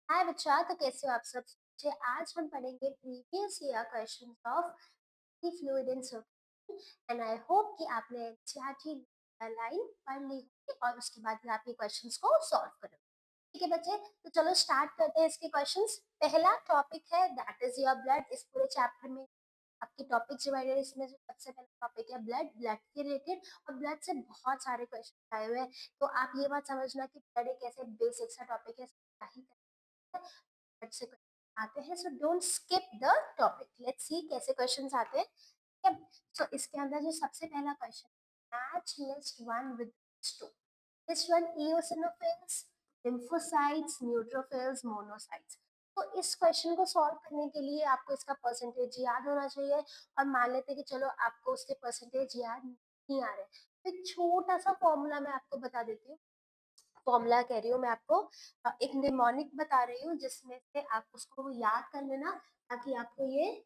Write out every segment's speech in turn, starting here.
हाय बच्चा, तो कैसे हो आप सब? बच्चे, आज हम पढ़ेंगे previous year questions of fluid and circulation and I hope कि आपने एनसीईआरटी लाइन पढ़ ली होगी और उसके बाद ही आप ये क्वेश्चंस को सॉल्व करोगे। ठीक है बच्चे, तो चलो स्टार्ट करते हैं इसके क्वेश्चंस। पहला टॉपिक है दैट इज योर ब्लड। इस पूरे चैप्टर में आपके टॉपिक डिवाइडेड, इसमें जो सबसे पहला टॉपिक है ब्लड, ब्लड के रिलेटेड। और ब्लड से बहुत सारे क्वेश्चन आए हुए हैं, तो आप ये बात समझना कि ब्लड एक ऐसे बेसिक सा टॉपिक है, से आते हैं। So don't skip the topic, let's see कैसे क्वेश्चंस आते हैं। ठीक है, सो इसके अंदर जो सबसे पहला question, match list one with two. List one eosinophils, lymphocytes, neutrophils, monocytes. तो इस क्वेश्चन को सॉल्व करने के लिए आपको इसका परसेंटेज याद होना चाहिए। और मान लेते हैं कि चलो आपको उसके परसेंटेज याद नहीं आ रहे, तो एक छोटा सा फॉर्मूला मैं आपको बता देती हूँ। फॉर्मूला कह रही हूँ मैं आपको, एक निमोनिक बता रही हूँ जिसमें से आप उसको याद कर लेना, ताकि आपको ये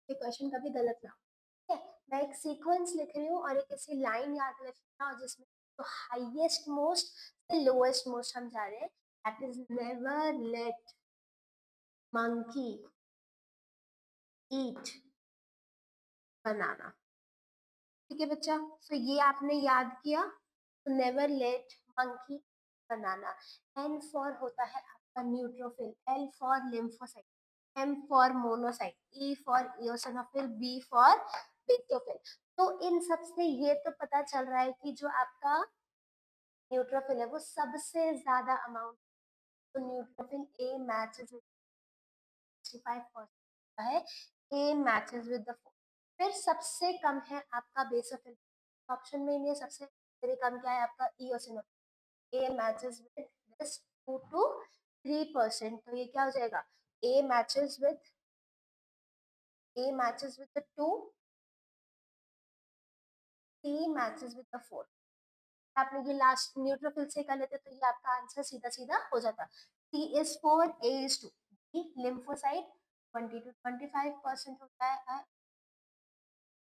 क्वेश्चन कभी गलत ना हो। ठीक है, मैं एक सीक्वेंस लिख रही हूँ और एक ऐसी लाइन याद रखना, और जिसमें तो हाईएस्ट मोस्ट से लोएस्ट मोस्ट हम जा रहे हैं। That is never let monkey eat banana. ठीक है बच्चा, तो ये आपने याद किया। तो never let monkey banana. N for होता है आपका neutrophil, L for lymphocyte, M for monocyte, E for eosinophil, B for basophil. तो इन सब से ये तो पता चल रहा है कि जो आपका न्यूट्रोफिल है वो सबसे ज्यादा अमाउंट, तो न्यूट्रोफिल ए मैचेस विद 65% है, ए मैचेस विद द। फिर सबसे कम है आपका बेसोफिल, ऑप्शन में ये सबसे कम क्या है आपका eosinophil, A matches with this 2 to 3%। तो ये क्या हो जाएगा, A matches with, the 2, C matches with the 4। आपने ये लास्ट न्यूट्रोफिल से कर लेते तो ये आपका आंसर सीधा सीधा हो जाता। C is 4, A is 2। Lymphocyte 20 to 25% होता है,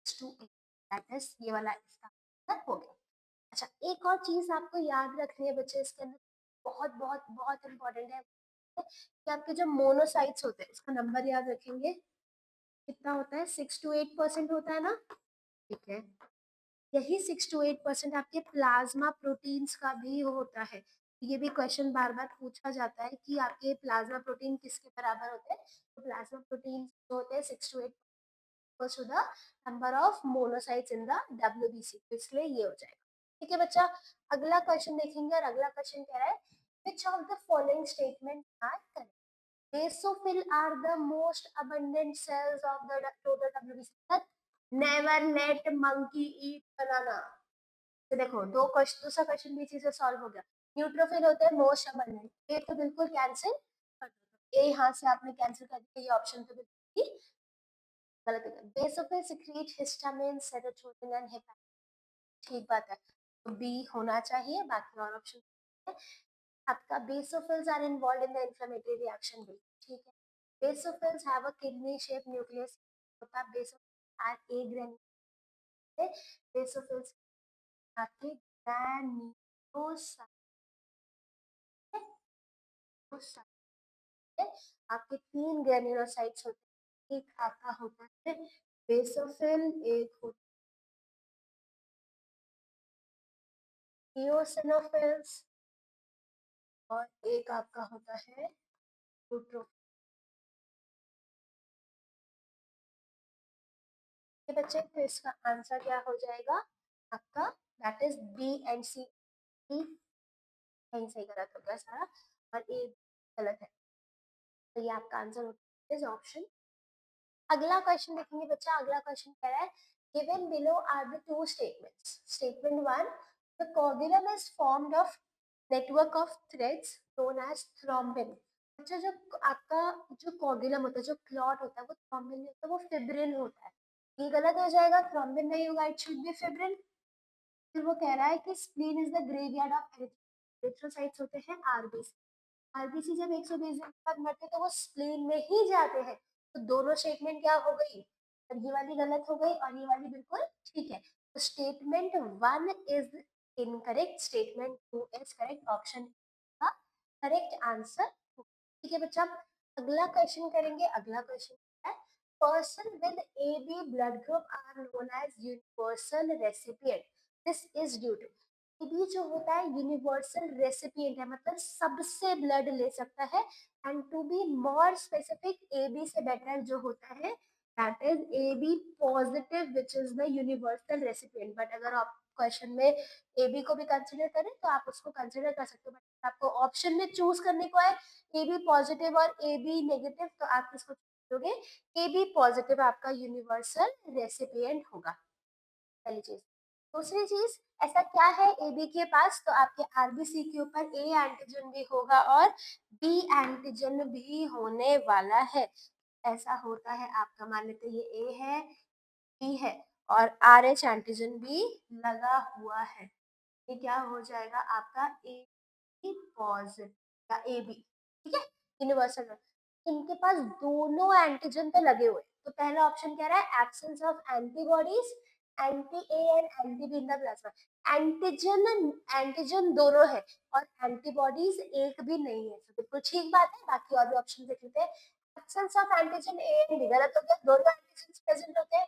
टू ए, दैट इज ये वाला इसका आंसर हो गया। अच्छा, एक और चीज आपको याद रखनी है बच्चे इसके अंदर, बहुत बहुत बहुत इंपॉर्टेंट है कि आपके जो मोनोसाइट्स होते हैं उसका नंबर याद रखेंगे। कितना होता है, 6 to 8% होता है ना। ठीक है, यही 6 to 8% आपके प्लाज्मा प्रोटीन्स का भी होता है। ये भी क्वेश्चन बार बार पूछा जाता है कि आपके प्लाज्मा प्रोटीन किसके बराबर होते हैं। तो प्लाज्मा प्रोटीन जो होते हैं 6 to 8 to the number of monocytes in the WBC, तो इसलिए ये हो जाएगा। ठीक है बच्चा, अगला क्वेश्चन देखेंगे, और अगला क्वेश्चन कह रहा है which of the following statement are correct? Basophil are the most abundant cells of the total WBC. Never let monkey eat banana. तो देखो दो क्वेश्चन, दूसरा क्वेश्चन भी इसी से सॉल्व हो गया। न्यूट्रोफिल होते हैं मोस्ट अबंडेंट, ये तो बिल्कुल कैंसिल कर दो, ये यहाँ से आपने कैंसिल कर दिया, ये ऑप्शन तो बिल्कुल ही गलत है। Basophil secrete histamine, serotonin and heparin, ठीक बात है, तो बी होना चाहिए, बाकी और ऑप्शन आपका basophils are involved in the inflammatory reaction भी, ठीक है। Basophils have a kidney shape nucleus, होता है basophils are a granule, basophils आपके ग्रैन्युलोसाइट, आपके 3 ग्रेन्युलोसाइट्स होते हैं, एक आपका होता है बेसोफिल, एक होता है इओसिनोफिल्स, और एक आपका होता है न्यूट्रोफिल। बच्चे, तो इसका आंसर क्या हो जाएगा आपका, दैट इज बी एंड सी। कहीं सही गलत हो गया सारा, और ए गलत है, तो ये आपका आंसर होता है ऑप्शन। अगला क्वेश्चन देखेंगे बच्चा, अगला क्वेश्चन कह रहा है given below are the two statements. Statement one, the coagulum is formed of network of threads known as thrombin. अच्छा, जो आपका जो कोगुलम होता है, जो क्लॉट होता है, वो थ्रोम्बिन नहीं होता, वो फिब्रिन होता है। ये गलत हो जाएगा, थ्रोम्बिन नहीं होगा, इट शुड बी फिब्रिन। फिर वो कह रहा है कि spleen is the graveyard of erythrocytes होते हैं आरबीसी। आरबीसी जब 120 दिन बाद मरते तो वो स्प्लीन में ही जाते हैं। तो दोनों स्टेटमेंट क्या हो गई, ये वाली गलत हो गई और ये वाली बिल्कुल ठीक है। तो statement 1 is incorrect, statement 2 is correct, option का करेक्ट आंसर। ठीक है बच्चा, अगला क्वेश्चन करेंगे। अगला क्वेश्चन है, person with A B blood group are known as universal recipient, this is due to. A B जो होता है यूनिवर्सल रेसिपिएंट है, मतलब सबसे ब्लड ले सकता है। And to be more specific, A B से बेटर जो होता है that is A B positive which is the universal recipient. But अगर आप क्वेश्चन में ए बी को भी कंसिडर करें तो आप उसको कंसिडर कर सकते हो, बट आपको ऑप्शन में चूज करने को है ए बी पॉजिटिव और ए बी नेगेटिव, तो आप किसको चुनोगे? ए बी पॉजिटिव आपका यूनिवर्सल रेसिपिएंट होगा, पहली चीज। दूसरी चीज, ऐसा क्या है ए बी के पास, तो आपके आरबीसी के ऊपर ए एंटीजन भी होगा और बी एंटीजन भी होने वाला है। ऐसा होता है आपका, मान लेते ये ए है, बी है और आर एच एंटीजन भी लगा हुआ है। ये क्या हो जाएगा आपका ए पॉजिटिव या ए बी, ठीक है, यूनिवर्सल। इनके पास दोनों एंटीजन तो लगे हुए, तो पहला ऑप्शन कह रहा है absence of antibodies, anti A and anti B in the plasma. Antigen antigen दोनों है और एंटीबॉडीज एक भी नहीं है, तो बिल्कुल ठीक बात है। बाकी और भी ऑप्शन देख लेते हैं। Absence of antigen A and B, गलत हो गया, दोनों एंटीजन प्रेजेंट होते हैं।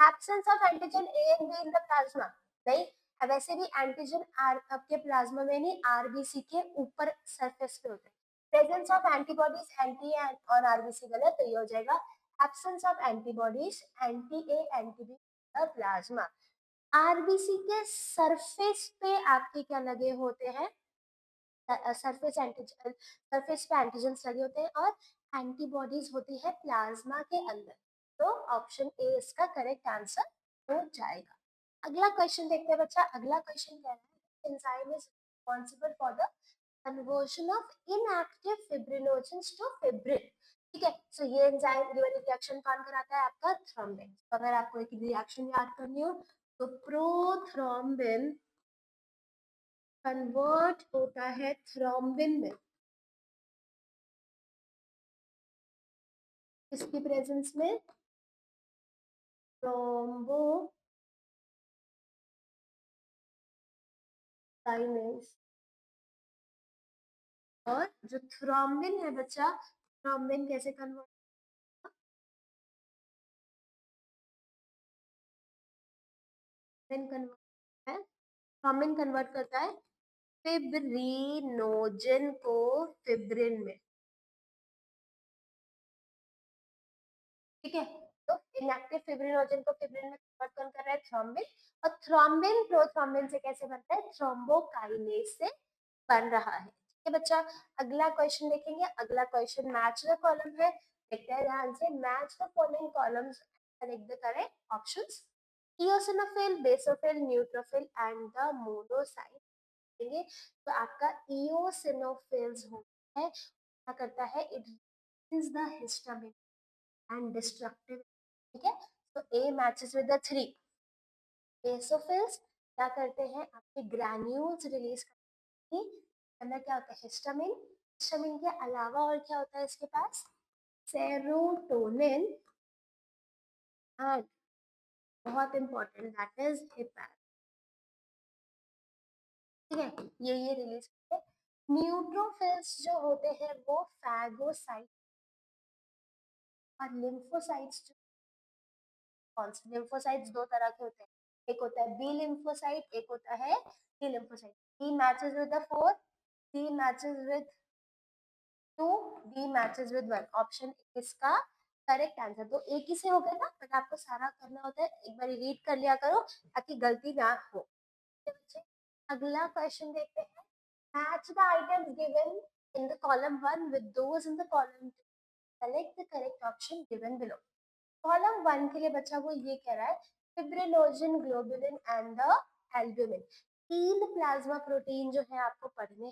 Absence of antigen A and B in the plasma, नहीं। वैसे भी एंटीजन आर आपके प्लाज्मा में नहीं, आरबीसी के ऊपर सरफेस पे होते हैं। प्रेजेंस ऑफ एंटीबॉडीज एंटी और आरबीसी, गलत, तो ये हो जाएगा absence of antibodies anti A anti B plasma. RBC के सरफेस पे आपके क्या लगे होते हैं? सरफेस एंटीजन, सरफेस पे एंटीजन लगे होते हैं और एंटीबॉडीज होती है प्लाज्मा के अंदर। तो ऑप्शन ए इसका करेक्ट आंसर हो जाएगा। अगला क्वेश्चन देखते हैं बच्चा। अगला क्वेश्चन कह रहा है, enzyme is responsible for the conversion of inactive fibrinogens to fibrin. ठीक है, सो ये एंजाइम ये वाली रिएक्शन कौन कराता है? आपका थ्रोम्बिन। तो अगर आपको एक रिएक्शन याद करनी हो तो प्रोथ्रोम्बिन कन्वर्ट होता है थ्रोम्बिन में, इसकी प्रेजेंस में थ्रोम्बोकाइनेज। और जो थ्रोम्बिन है बच्चा, थ्रोम्बिन कैसे कन्वर्ट कन्वर्ट है? थ्रोम्बिन कन्वर्ट करता है फिब्रिनोजन को फिब्रिन में, ठीक है। तो इनएक्टिव फिब्रिनोजन को फिब्रिन में कन्वर्ट कौन कर रहा है? थ्रोम्बिन। और थ्रोम्बिन प्रोथ्रोम्बिन से कैसे बनता है? थ्रोम्बोकाइनेज से बन रहा है, ठीक है बच्चा। अगला क्वेश्चन देखेंगे। अगला क्वेश्चन मैच द कॉलम है, देखते हैं ध्यान से। Match the following columns, correct the correct options. Eosinophil, basophil, neutrophil and the monocyte देंगे। तो आपका इओसिनोफिल्स होता है, क्या करता है? It is the histamine and destructive, ठीक है। तो A matches with the 3। Basophils क्या करते हैं? आपके ग्रैन्यूल्स रिलीज करते हैं, अंदर क्या होता है? हिस्टामिन। हिस्टामिन के अलावा और क्या होता है इसके पास? सेरोटोनिन एंड बहुत इंपॉर्टेंट दैट इज हिपैर, ठीक है, ये रिलीज करते हैं। न्यूट्रोफिल्स जो होते हैं वो फैगोसाइट और लिम्फोसाइट्स। कौन से लिम्फोसाइट्स? दो तरह के होते हैं, एक होता है बी लिम्फोसाइट, एक होता है T lymphocyte. B matches with the 4, C matches with 2, D matches with 1। Option इसका करेक्ट आंसर। तो एक ही से हो गया ना, बट आपको सारा करना होता है, एक बार रीड कर लिया करो ताकि गलती ना हो। अगला क्वेश्चन देखते हैं। Match the items given in the column 1 with those in the column 2, select the correct option given below. Column 1 के लिए बच्चा वो ये कह रहा है fibrinogen, globulin and the albumin. तीन प्लाज्मा प्रोटीन जो है आपको पढ़ने,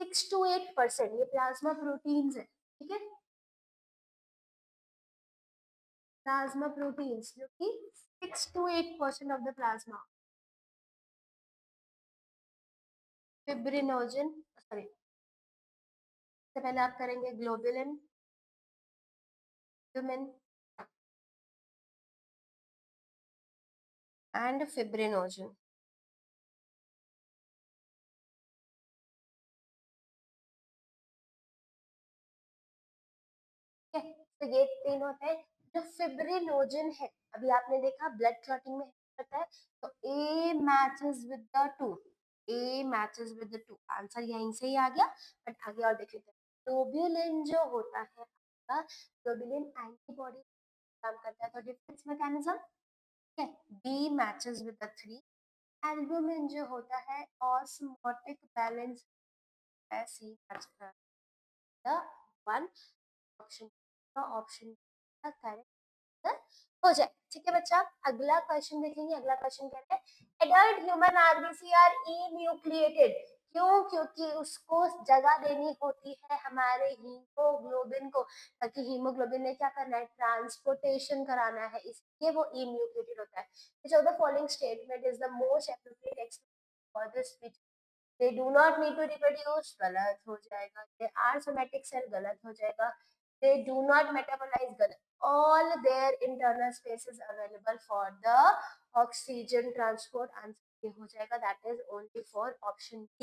6 to 8% ये प्लाज्मा प्रोटीन्स है, ठीक है। प्लाज्मा प्रोटीन्स जो कि 6 to 8% of the plasma. Fibrinogen, sorry, सबसे पहले आप करेंगे ग्लोबुलिन, एल्ब्यूमिन एंड फिब्रिनोजन। तो ये 3 होते हैं। जो फिब्रिनोजन है, अभी आपने देखा ब्लड क्लॉटिंग में होता है, तो A matches with the 2, A matches with the 2, answer यहीं से ही आ गया। बट आगे और देख लेते हैं। ग्लोबुलिन जो होता है आपका, ग्लोबुलिन एंटीबॉडी काम करता है, तो डिफेंस मैकेनिज्म, ठीक है, B matches with the 3। Albumin जो होता है osmotic balance, C matches the 1। Option option correct हो जाए। ठीक है बच्चा, अगला क्वेश्चन देखेंगे। अगला क्वेश्चन कहते हैं एडल्ट ह्यूमन आरबीसी आर इन्यूक्लिएटेड। क्यों? क्योंकि उसको जगह देनी होती है हमारे हीमोग्लोबिन को, ताकि हीमोग्लोबिन ने क्या करना है, ट्रांसपोर्टेशन कराना है, इसलिए वो इन्यूक्लिएटेड होता है। Which of the following statement is the most appropriate for this, they do not need to reproduce, गलत हो जाएगा। they are somatic cell, गलत हो जाएगा। they do not metabolize, गलत। all their internal space is available for the oxygen transport, answer ये हो जाएगा, that is only for option D,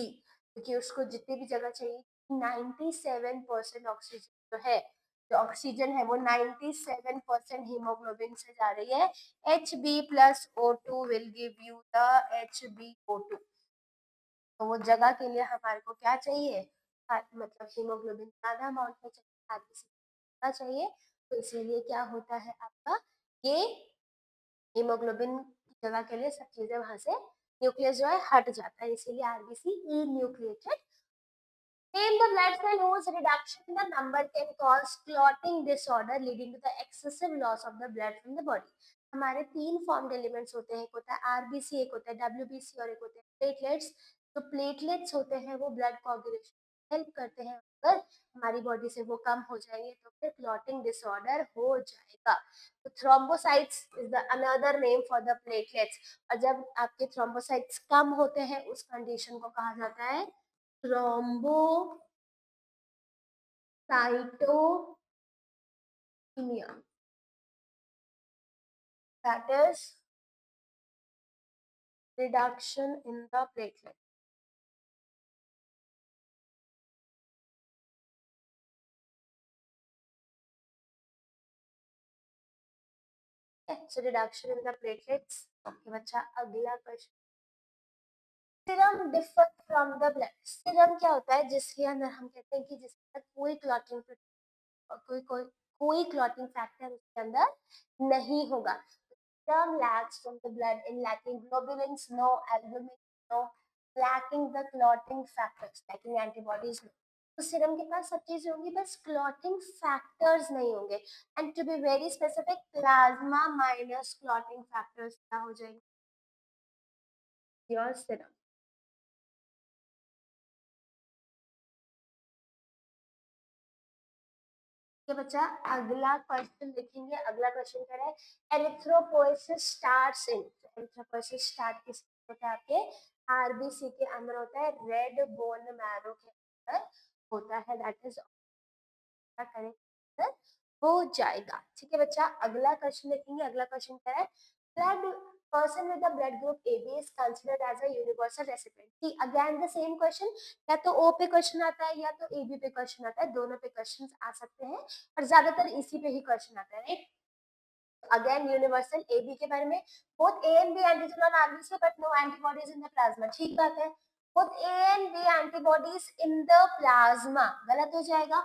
क्योंकि उसको जितनी भी जगह चाहिए 97% ऑक्सीजन जो है, जो ऑक्सीजन है वो 97% हीमोग्लोबिन से जा रही है। Hb+O2 will give you the HbO2, तो वो जगह के लिए हमारे को क्या चाहिए, मतलब हीमोग्लोबिन ज्यादा अमाउंट में चाहिए, आरबीसी चाहिए, तो इसीलिए क्या होता है आपका, ये हीमोग्लोबिन की जगह के लिए सब चीजें वहां से, न्यूक्लियस जो है हट जाता है, इसीलिए RBC E nucleated. Name the blood cell whose reduction in the number can cause clotting disorder leading to the excessive loss of the blood from the body. हमारे 3 फॉर्म्ड एलिमेंट्स होते हैं, एक होता है आरबीसी, एक होता है डब्ल्यूबीसी और एक होते हैं प्लेटलेट्स। तो प्लेटलेट्स होते हैं वो ब्लड कोआगुलेशन हेल्प करते हैं, अगर हमारी बॉडी से वो कम हो जाएंगे तो फिर क्लॉटिंग डिसऑर्डर हो जाएगा। तो thrombocytes is the another name for the platelets, और जब आपके थ्रोम्बोसाइट्स कम होते हैं उस कंडीशन को कहा जाता है thrombocytopenia, that is reduction in the platelet. Okay, so reduction in the platelets. Okay बच्चा, अगला question, serum differ from the blood. Serum क्या होता है, जिसके अंदर हम कहते हैं कि जिसके अंदर कोई क्लॉटिंग, कोई कोई कोई क्लॉटिंग फैक्टर उसके अंदर नहीं होगा। Serum lacks from the blood in lacking globulins, no albumin, no lacking the clotting factors, lacking antibodies, no. तो सीरम के पास सब चीजें होंगी, बस क्लॉटिंग फैक्टर्स नहीं होंगे। And to be very specific, plasma minus clotting factors क्या हो जाएंगे, योर सीरम। तो बच्चा, अगला क्वेश्चन देखेंगे। अगला क्वेश्चन कह रहा है erythropoiesis starts in, erythropoiesis start किस होता है, आपके आरबीसी के अंदर होता है, रेड बोन मैरो के अंदर होता है, दैट इज करेक्ट हो जाएगा। ठीक है बच्चा, अगला क्वेश्चन देखेंगे। अगला क्वेश्चन क्या है, blood person with the blood group AB is considered as a universal recipient। See, again the same question, या तो O पे क्वेश्चन आता है या तो AB पे क्वेश्चन आता है, दोनों पे क्वेश्चन आ सकते हैं और ज्यादातर इसी पे ही क्वेश्चन आता है, राइट। अगेन यूनिवर्सल AB के बारे में, both A and B antigen on RBC but no antibodies in the plasma, ठीक बात है। both A and B antibodies in the plasma, गलत हो जाएगा।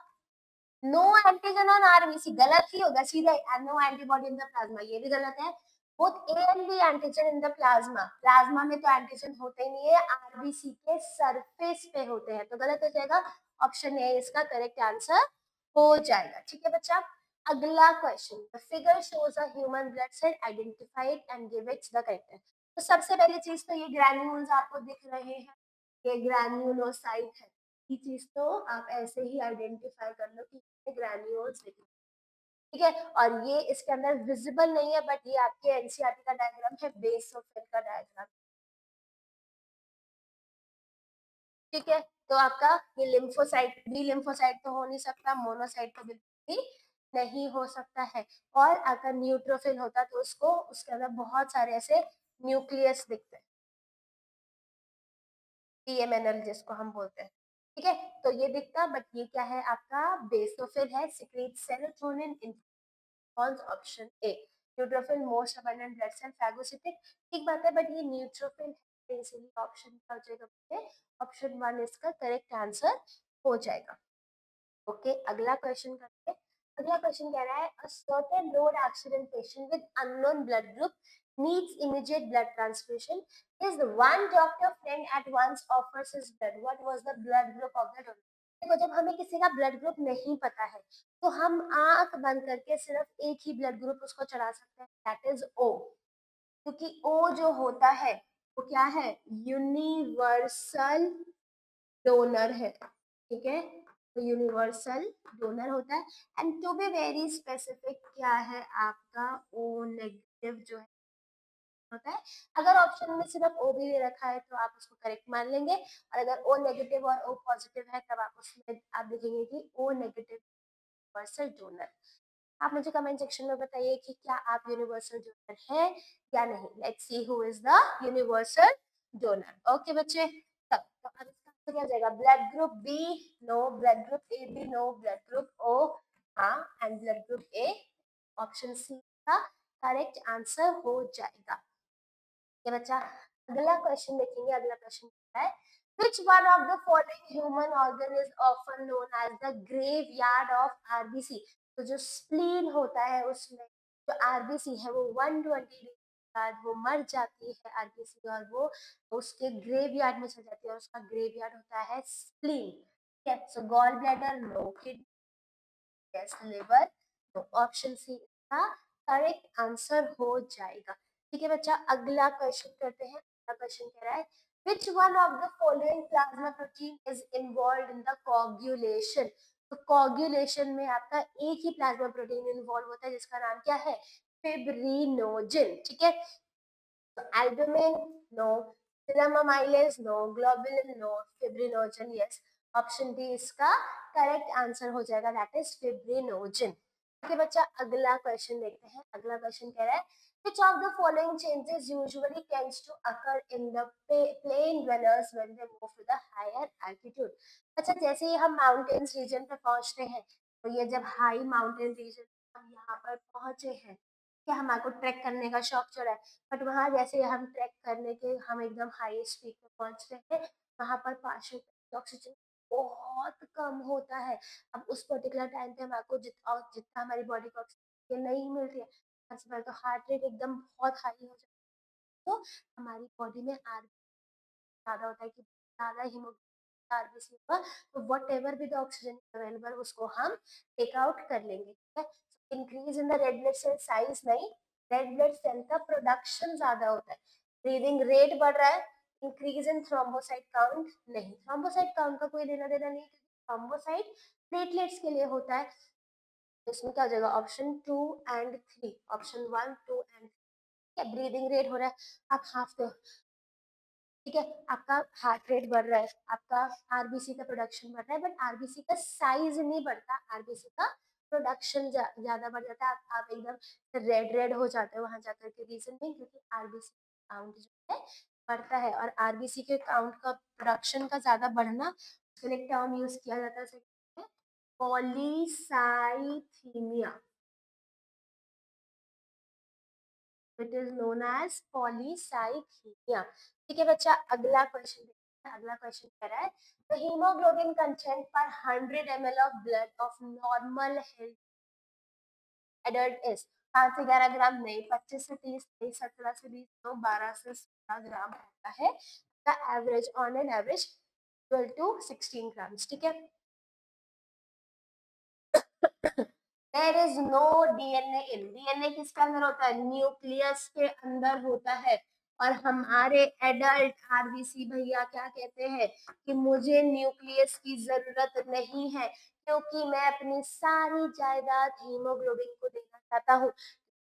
नो एंटीजन ऑन आरबीसी, गलत ही होगा सीधा, no antibody in the plasma, ये भी गलत है। Both A and B antigen in the plasma, plasma में तो एंटीजन होते ही नहीं है, आरबीसी के सरफेस पे होते हैं, तो गलत हो जाएगा। ऑप्शन ए इसका करेक्ट आंसर हो जाएगा। ठीक है बच्चा, अगला question, the figure shows a human blood cell, identify it and give its the correct. तो सबसे पहली चीज तो ये ग्रैन्यूल्स आपको दिख रहे हैं, ये ग्रैन्यूलोसाइट है, ये चीज तो आप ऐसे ही आइडेंटिफाई कर लो कि ग्रैन्यूल्स दिख, ठीक है। और ये इसके अंदर विजिबल नहीं है, बट ये आपके एनसीईआरटी का डायग्राम है, बेसोफिल का डायग्राम, ठीक है। तो आपका ये लिम्फोसाइट, बी लिम्फोसाइट तो हो नहीं सकता, मोनोसाइट तो बिल्कुल भी नहीं हो सकता है। और अगर न्यूट्रोफिल होता तो उसको, उसके अंदर बहुत सारे ऐसे न्यूक्लियस दिखते हैं, पीएमएनएल जिसको हम बोलते हैं। ठीक है, तो ये दिखता, बट ये क्या है आपका बेसोफिल है, secrete serotonin in option A. Neutrophil most abundant blood cell phagocytic, ठीक बात है, बट ये न्यूट्रोफिल है, इसीलिए ऑप्शन क्या हो जाएगा, ऑप्शन 1 इसका करेक्ट आंसर हो जाएगा। ओके, अगला क्वेश्चन करते हैं। अगला क्वेश्चन कह रहा है a certain road accident patient with unknown blood group needs immediate blood transfusion. His one doctor friend at once offers his blood. What was the blood group of the donor? देखो, जब हमें किसी का blood group नहीं पता है तो हम आंख बंद करके सिर्फ एक ही ब्लड ग्रुप उसको चढ़ा सकते हैं, दैट इज ओ। क्योंकि ओ जो होता है वो क्या है, यूनिवर्सल डोनर है, ठीक है, तो यूनिवर्सल डोनर होता है। And to be very specific क्या है आपका, ओ नेगेटिव जो है होता है। अगर ऑप्शन में सिर्फ ओ भी दे रखा है तो आप उसको करेक्ट मान लेंगे, और अगर ओ नेगेटिव और ओ पॉजिटिव है तब आप उसमें आप देखेंगे कि ओ नेगेटिव यूनिवर्सल डोनर। आप मुझे कमेंट सेक्शन में बताइए कि क्या आप यूनिवर्सल डोनर है या नहीं। Let's see who is the universal donor. Okay बच्चे, तब तो अब इसका आंसर क्या हो जाएगा, blood group B no, blood group A भी नो, ब्लड ग्रुप ओ हाँ, and blood group A, option C का करेक्ट आंसर हो जाएगा। ये बच्चा, अगला क्वेश्चन देखेंगे। अगला क्वेश्चन है which one of the following human organ is often known as the graveyard of RBC? तो जो स्प्लीन होता है उसमें जो आरबीसी है वो 120 डेज बाद वो मर जाती है आरबीसी, और वो उसके ग्रेवयार्ड में चल जाती है, और उसका ग्रेवयार्ड होता है स्प्लीन। ठीक है, so gall bladder no, kidney yes, liver तो ऑप्शन सी इसका करेक्ट आंसर हो जाएगा। ठीक है बच्चा, अगला क्वेश्चन करते हैं। अगला क्वेश्चन कह रहा है which one of the following plasma protein is involved in the coagulation? तो coagulation में आपका एक ही प्लाज्मा प्रोटीन इन्वॉल्व होता है जिसका नाम क्या है, फिब्रिनोजन। ठीक है, तो albumin no, serum amylase no, globulin no, fibrinogen yes, option D इसका करेक्ट आंसर हो जाएगा, दैट इज फिब्रिनोजन। ठीक है बच्चा, अगला क्वेश्चन देखते हैं। अगला क्वेश्चन कह रहा है which of the following changes usually tends to occur in the plain dwellers when they move to the higher altitude? अच्छा, जैसे ही हम माउंटेन्स रीजन पे पहुंचते हैं, तो ये जब हाई माउंटेन रीजन हम यहाँ पर पहुंचे हैं, क्या हमारे को ट्रैक करने का शौक चढ़ा है, बट वहां जैसे हम ट्रैक करने के हम एकदम हाई स्पीड पे पहुंच रहे हैं, वहां पर पार्शियल ऑक्सीजन बहुत कम होता है। अब उस पर्टिकुलर टाइम पे हमारे जितना जितना हमारी बॉडी को ऑक्सीजन नहीं मिल रही है, सबसे पहले तो हार्ट रेट एकदम बहुत हाई हो जाता है, तो हमारी बॉडी में आर ज्यादा होता है कि ज्यादा हीमोग्लोबिन आरबीसी होगा, तो वट एवर भी द ऑक्सीजन अवेलेबल उसको हम टेक आउट कर लेंगे। ठीक है, increase in the red blood cell size नहीं, रेड ब्लड सेल का प्रोडक्शन ज्यादा होता है, ब्रीदिंग रेट बढ़ रहा है, इंक्रीज इन थ्रोम्बोसाइट काउंट नहीं, थ्रोम्बोसाइट काउंट का कोई लेना देना नहीं, क्योंकि थ्रोम्बोसाइट प्लेटलेट्स के लिए होता है। इसमें क्या हो जाएगा, ऑप्शन 2 एंड 3, ऑप्शन 1 2 एंड, क्या ब्रीदिंग रेट हो रहा है, आप हाफ दो, ठीक है, आपका हार्ट रेट बढ़ रहा है, आपका आरबीसी का प्रोडक्शन बढ़ रहा है, बट आरबीसी का साइज नहीं बढ़ता, आरबीसी का प्रोडक्शन ज्यादा बढ़ जाता है। आप एकदम रेड रेड हो जाते हो वहां जाकर के, रीजन नहीं, क्योंकि आरबीसी काउंट जो है बढ़ता है, और आरबीसी के काउंट का प्रोडक्शन का ज्यादा बढ़ना, उसके लिए टर्म यूज किया जाता है polycythaemia, it is known as polycythaemia. ठीक है बच्चा, अगला क्वेश्चन देखते हैं। अगला क्वेश्चन कह रहा है the hemoglobin content per 100 ml of blood of normal health adult is 5 से 11 ग्राम नहीं, 25 से 30 नहीं, 17 से 20 तो 12 से 16 ग्राम होता है the average on an average 12 to 16 grams. ठीक है, there is no DNA in, DNA किसके अंदर होता है, न्यूक्लियस के अंदर होता है, और हमारे एडल्ट आरबीसी भैया क्या कहते हैं कि मुझे न्यूक्लियस की जरूरत नहीं है, क्योंकि मैं अपनी सारी जायदाद हीमोग्लोबिन को देना चाहता हूँ।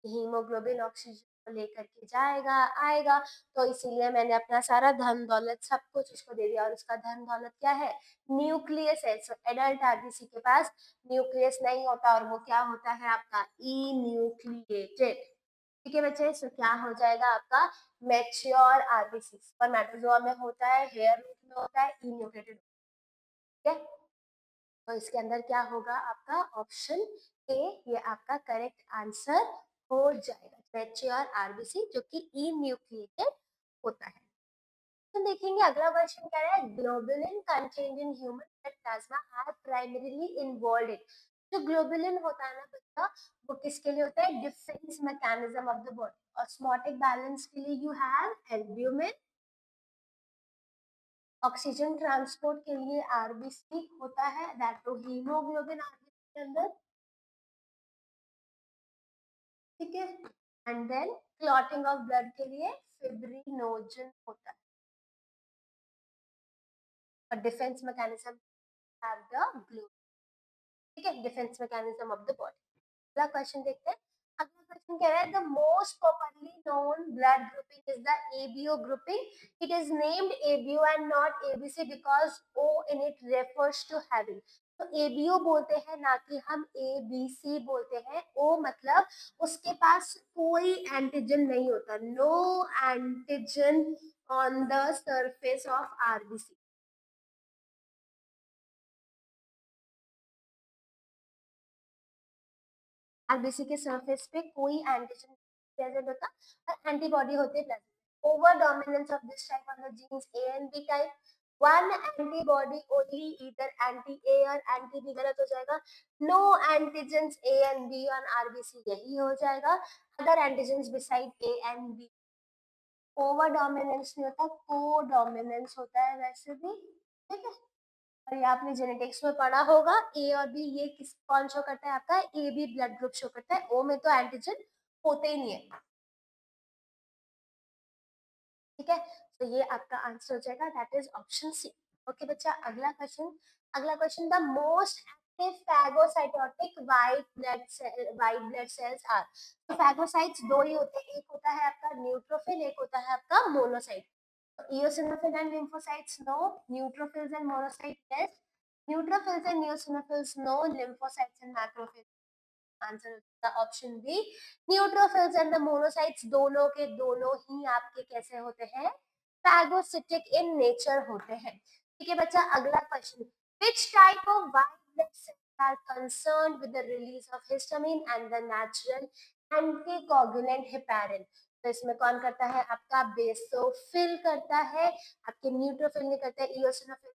हीमोग्लोबिन ऑक्सीजन को लेकर के जाएगा आएगा, तो इसीलिए मैंने अपना सारा धन दौलत सब कुछ उसको दे दिया, और उसका धन दौलत क्या है, न्यूक्लियस है। सो एडल्ट आरबीसी के पास न्यूक्लियस नहीं होता, और वो क्या होता है आपका ई न्यूक्लिएटेड। ठीक है बच्चे, सो क्या हो जाएगा आपका मैच्योर आरबीसी, स्पर्मेटोजोआ में होता है, हेयर रूट में होता है, ई न्यूक्लिएटेड। ठीक है, तो इसके अंदर क्या होगा आपका ऑप्शन ए, ये आपका करेक्ट आंसर हो जाएगा, मैच्योर आरबीसी जो कि इन्यूक्लिएटेड होता है। तो देखेंगे अगला क्वेश्चन क्या है, globulin contained in human blood plasma are primarily involved in, जो ग्लोबुलिन होता है ना बच्चा, वो किसके लिए होता है, defence mechanism of the body, osmotic balance के लिए you have albumin, oxygen transport के लिए आरबीसी होता है, दैट टू हीमोग्लोबिन आरबीसी के अंदर, ठीक है, and then clotting of blood के लिए फिब्रिनोजन होता है, और defence mechanism have the globulin, ठीक है, defence mechanism of the body. अगला क्वेश्चन देखते हैं, अगला क्वेश्चन कह रहा है the most popularly known blood grouping is the ABO grouping, it is named ABO and not ABC because O in it refers to having, तो ABO बोलते हैं ना कि हम एबीसी बोलते हैं, ओ मतलब उसके पास कोई एंटीजन नहीं होता, no antigen on the surface of RBC, RBC के सरफेस पे कोई एंटीजन प्रेजेंट होता और एंटीबॉडी होते present, over dominance of this type of the genes A and B type, one antibody only either anti A और anti B, गलत हो जाएगा, no antigens A and B on RBC, यही हो जाएगा, other antigens beside A and B, over dominance नहीं होता, को डोमिनेंस होता है वैसे भी, ठीक है, और ये आपने जेनेटिक्स में पढ़ा होगा, ए और बी ये किस कौन शो करता है आपका, A B blood group show करता है, ओ में तो एंटीजन होते ही नहीं है, ठीक है, तो ये आपका आंसर हो जाएगा, that is option C. Okay बच्चा, अगला क्वेश्चन, अगला question, the most active phagocytotic white blood cells are, तो फैगोसाइट्स दो ही होते हैं, एक होता है आपका न्यूट्रोफिल, एक होता है आपका monocyte, eosinophil and lymphocytes no, neutrophils and monocytes yes, neutrophils and eosinophils no, lymphocytes and macrophages, answer होगा option B, neutrophils and the monocytes दोनों के दोनों ही आपके कैसे होते हैं, फैगोसिटिक इन नेचर होते हैं, ठीक है बच्चा, अगला question, which type of white blood cells are concerned with the release of histamine and the natural anticoagulant heparin, तो इसमें कौन करता है आपका बेसोफिल करता है, आपके न्यूट्रोफिल नहीं करते, इओसिनोफिल,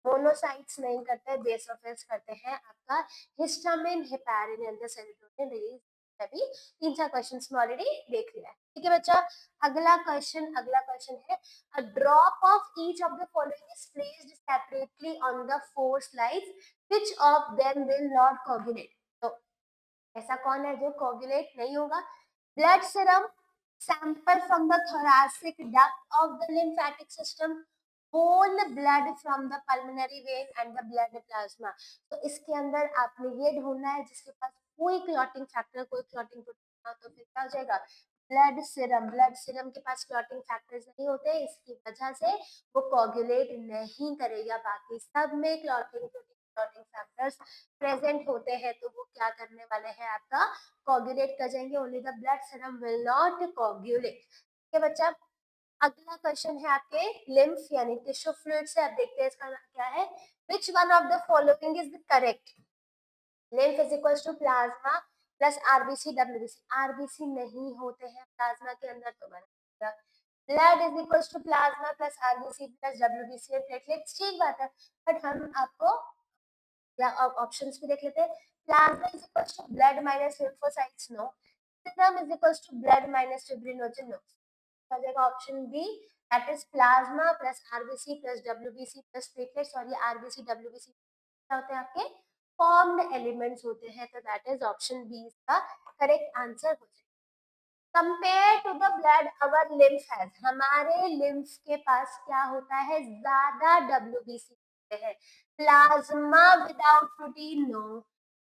मोनोसाइट्स नहीं करते, बेसोफिल्स करते हैं आपका histamine, heparin and the serotonin release, अभी तीन चार क्वेश्चंस में ऑलरेडी देख लिया है, ठीक है बच्चा, अगला क्वेश्चन है, a drop of each of the following is placed separately on the four slides, which of them will not coagulate, तो ऐसा कौन है जो कोगुलेट नहीं होगा, blood serum, sample from the thoracic duct of the lymphatic system, whole blood from the pulmonary vein and the blood plasma, तो इसके अंदर आपने ये ढूंढना है जिसके पास कोई क्लॉटिंग फैक्टर, कोई क्लॉटिंग प्रोटीन ना, तो फिर क्या हो जाएगा, ब्लड सीरम के पास क्लॉटिंग फैक्टर्स नहीं होते, इसकी वजह से वो कोगुलेट नहीं करेगा, बाकी सब में clotting protein, clotting factors present होते हैं, तो वो क्या करने वाले हैं आपका, कोगुलेट कर जाएंगे, only the blood serum will not coagulate, ठीक है बच्चा, अगला क्वेश्चन है आपके लिम्फ यानी टिश्यू फ्लूइड से, अब देखते हैं इसका क्या है, which one of the following is the correct, lymph is equals to plasma plus RBC WBC, RBC नहीं होते हैं प्लाज्मा के अंदर, तो मैंने blood is equals to plasma plus RBC plus WBC and platelets, ठीक बात है, बट हम आपको या ऑप्शंस भी देख लेते हैं, plasma is equals to blood minus lymphocytes no, serum is equals to blood minus fibrinogen no, हो जाएगा option B, that is plasma plus RBC plus WBC plus platelets, और ये आरबीसी डब्ल्यूबीसी क्या होते हैं आपके फॉर्म्ड एलिमेंट्स होते हैं, तो दैट इज ऑप्शन बी इसका करेक्ट आंसर हो जाएगा, compare to the blood our lymph has, हमारे लिम्फ के पास क्या होता है, ज्यादा डब्ल्यूबीसी होते हैं, plasma without protein no,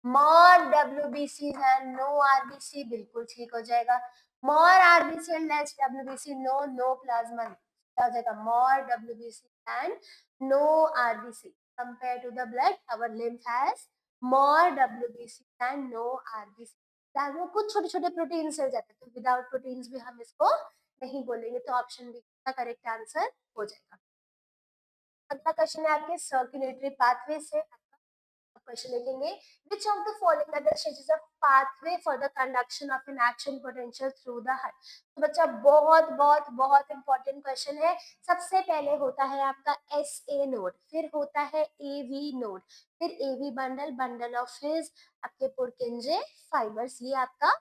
more WBC and no RBC, बिल्कुल ठीक हो जाएगा, more RBC and less WBC no, no plasma, क्या हो जाएगा, more WBC and no RBC, compare to the blood our lymph has more WBC and no RBC, plasma कुछ छोटे छोटे प्रोटीन से जाते हैं, तो विदाउट प्रोटीन्स भी हम इसको नहीं बोलेंगे, तो ऑप्शन बी का करेक्ट आंसर हो जाएगा। अगला क्वेश्चन है आपके सर्कुलेटरी पाथवे से। क्वेश्चन लिखेंगे, which of the following are the stages of pathway for the conduction of an action potential through the heart? तो बच्चा बहुत बहुत बहुत इंपॉर्टेंट क्वेश्चन है। सबसे पहले होता है आपका एस ए नोड, फिर होता है ए वी नोड, फिर A V bundle, bundle of His, आपके पुरकिंजे फाइबर्स, ये आपका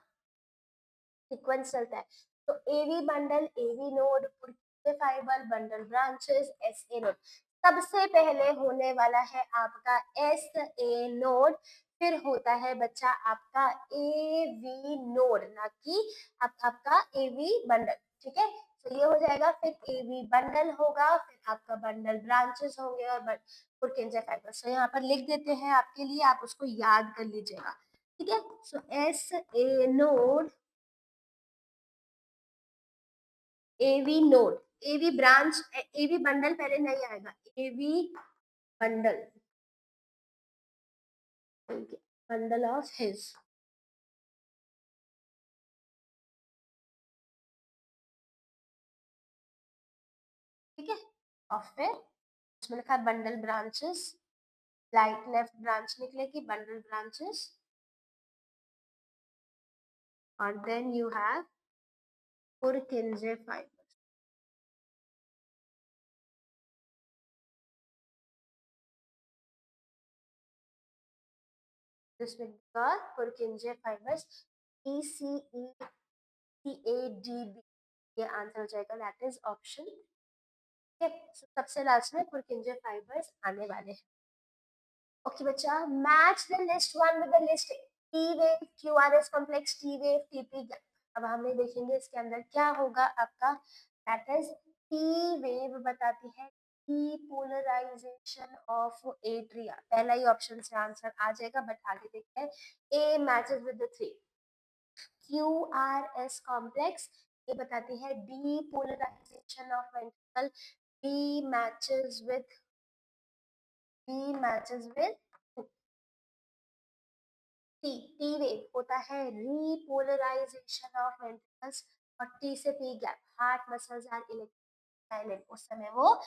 सीक्वेंस चलता है। तो AV bundle, AV node, Purkinje fibre, bundle branches, S A node. सबसे पहले होने वाला है आपका एस ए नोड, फिर होता है बच्चा आपका ए वी नोड, ना कि आपका ए वी बंडल। ठीक है, तो ये हो जाएगा, फिर ए वी बंडल होगा, फिर आपका बंडल ब्रांचेस होंगे और पुरकिंजे फाइबर। सो यहाँ पर लिख देते हैं आपके लिए, आप उसको याद कर लीजिएगा। ठीक है, so S A node, AV node, AV branch, AV bundle पहले नहीं आएगा, AV bundle, bundle of His. ठीक है, और फिर उसमें लिखा है bundle branches, right left branch निकलेगी, बंडल ब्रांचेस, और then you have Purkinje fiber. जिसमें Purkinje fibers, E C E C A D B, ये आंसर हो जाएगा, दैट इज ऑप्शन। सबसे लास्ट में पुरकिंजे फाइबर्स आने वाले हैं। ओके बच्चा, match the list one with the list T wave, QRS complex, T wave, TP gap. अब हमें देखेंगे इसके अंदर क्या होगा आपका, दैट इज टी वेव बताती है डीपोलराइजेशन ऑफ एट्रिया। पहला ही ऑप्शन से आंसर आ जाएगा, बट आगे देखते हैं। A matches with the three, QRS complex, ये बताती है depolarisation of ventricle, B matches with, B matches with T, T wave होता है रीपोलराइजेशन ऑफ वेंट्रिकल्स, और टी से P gap, heart muscles and electric, उस समय वो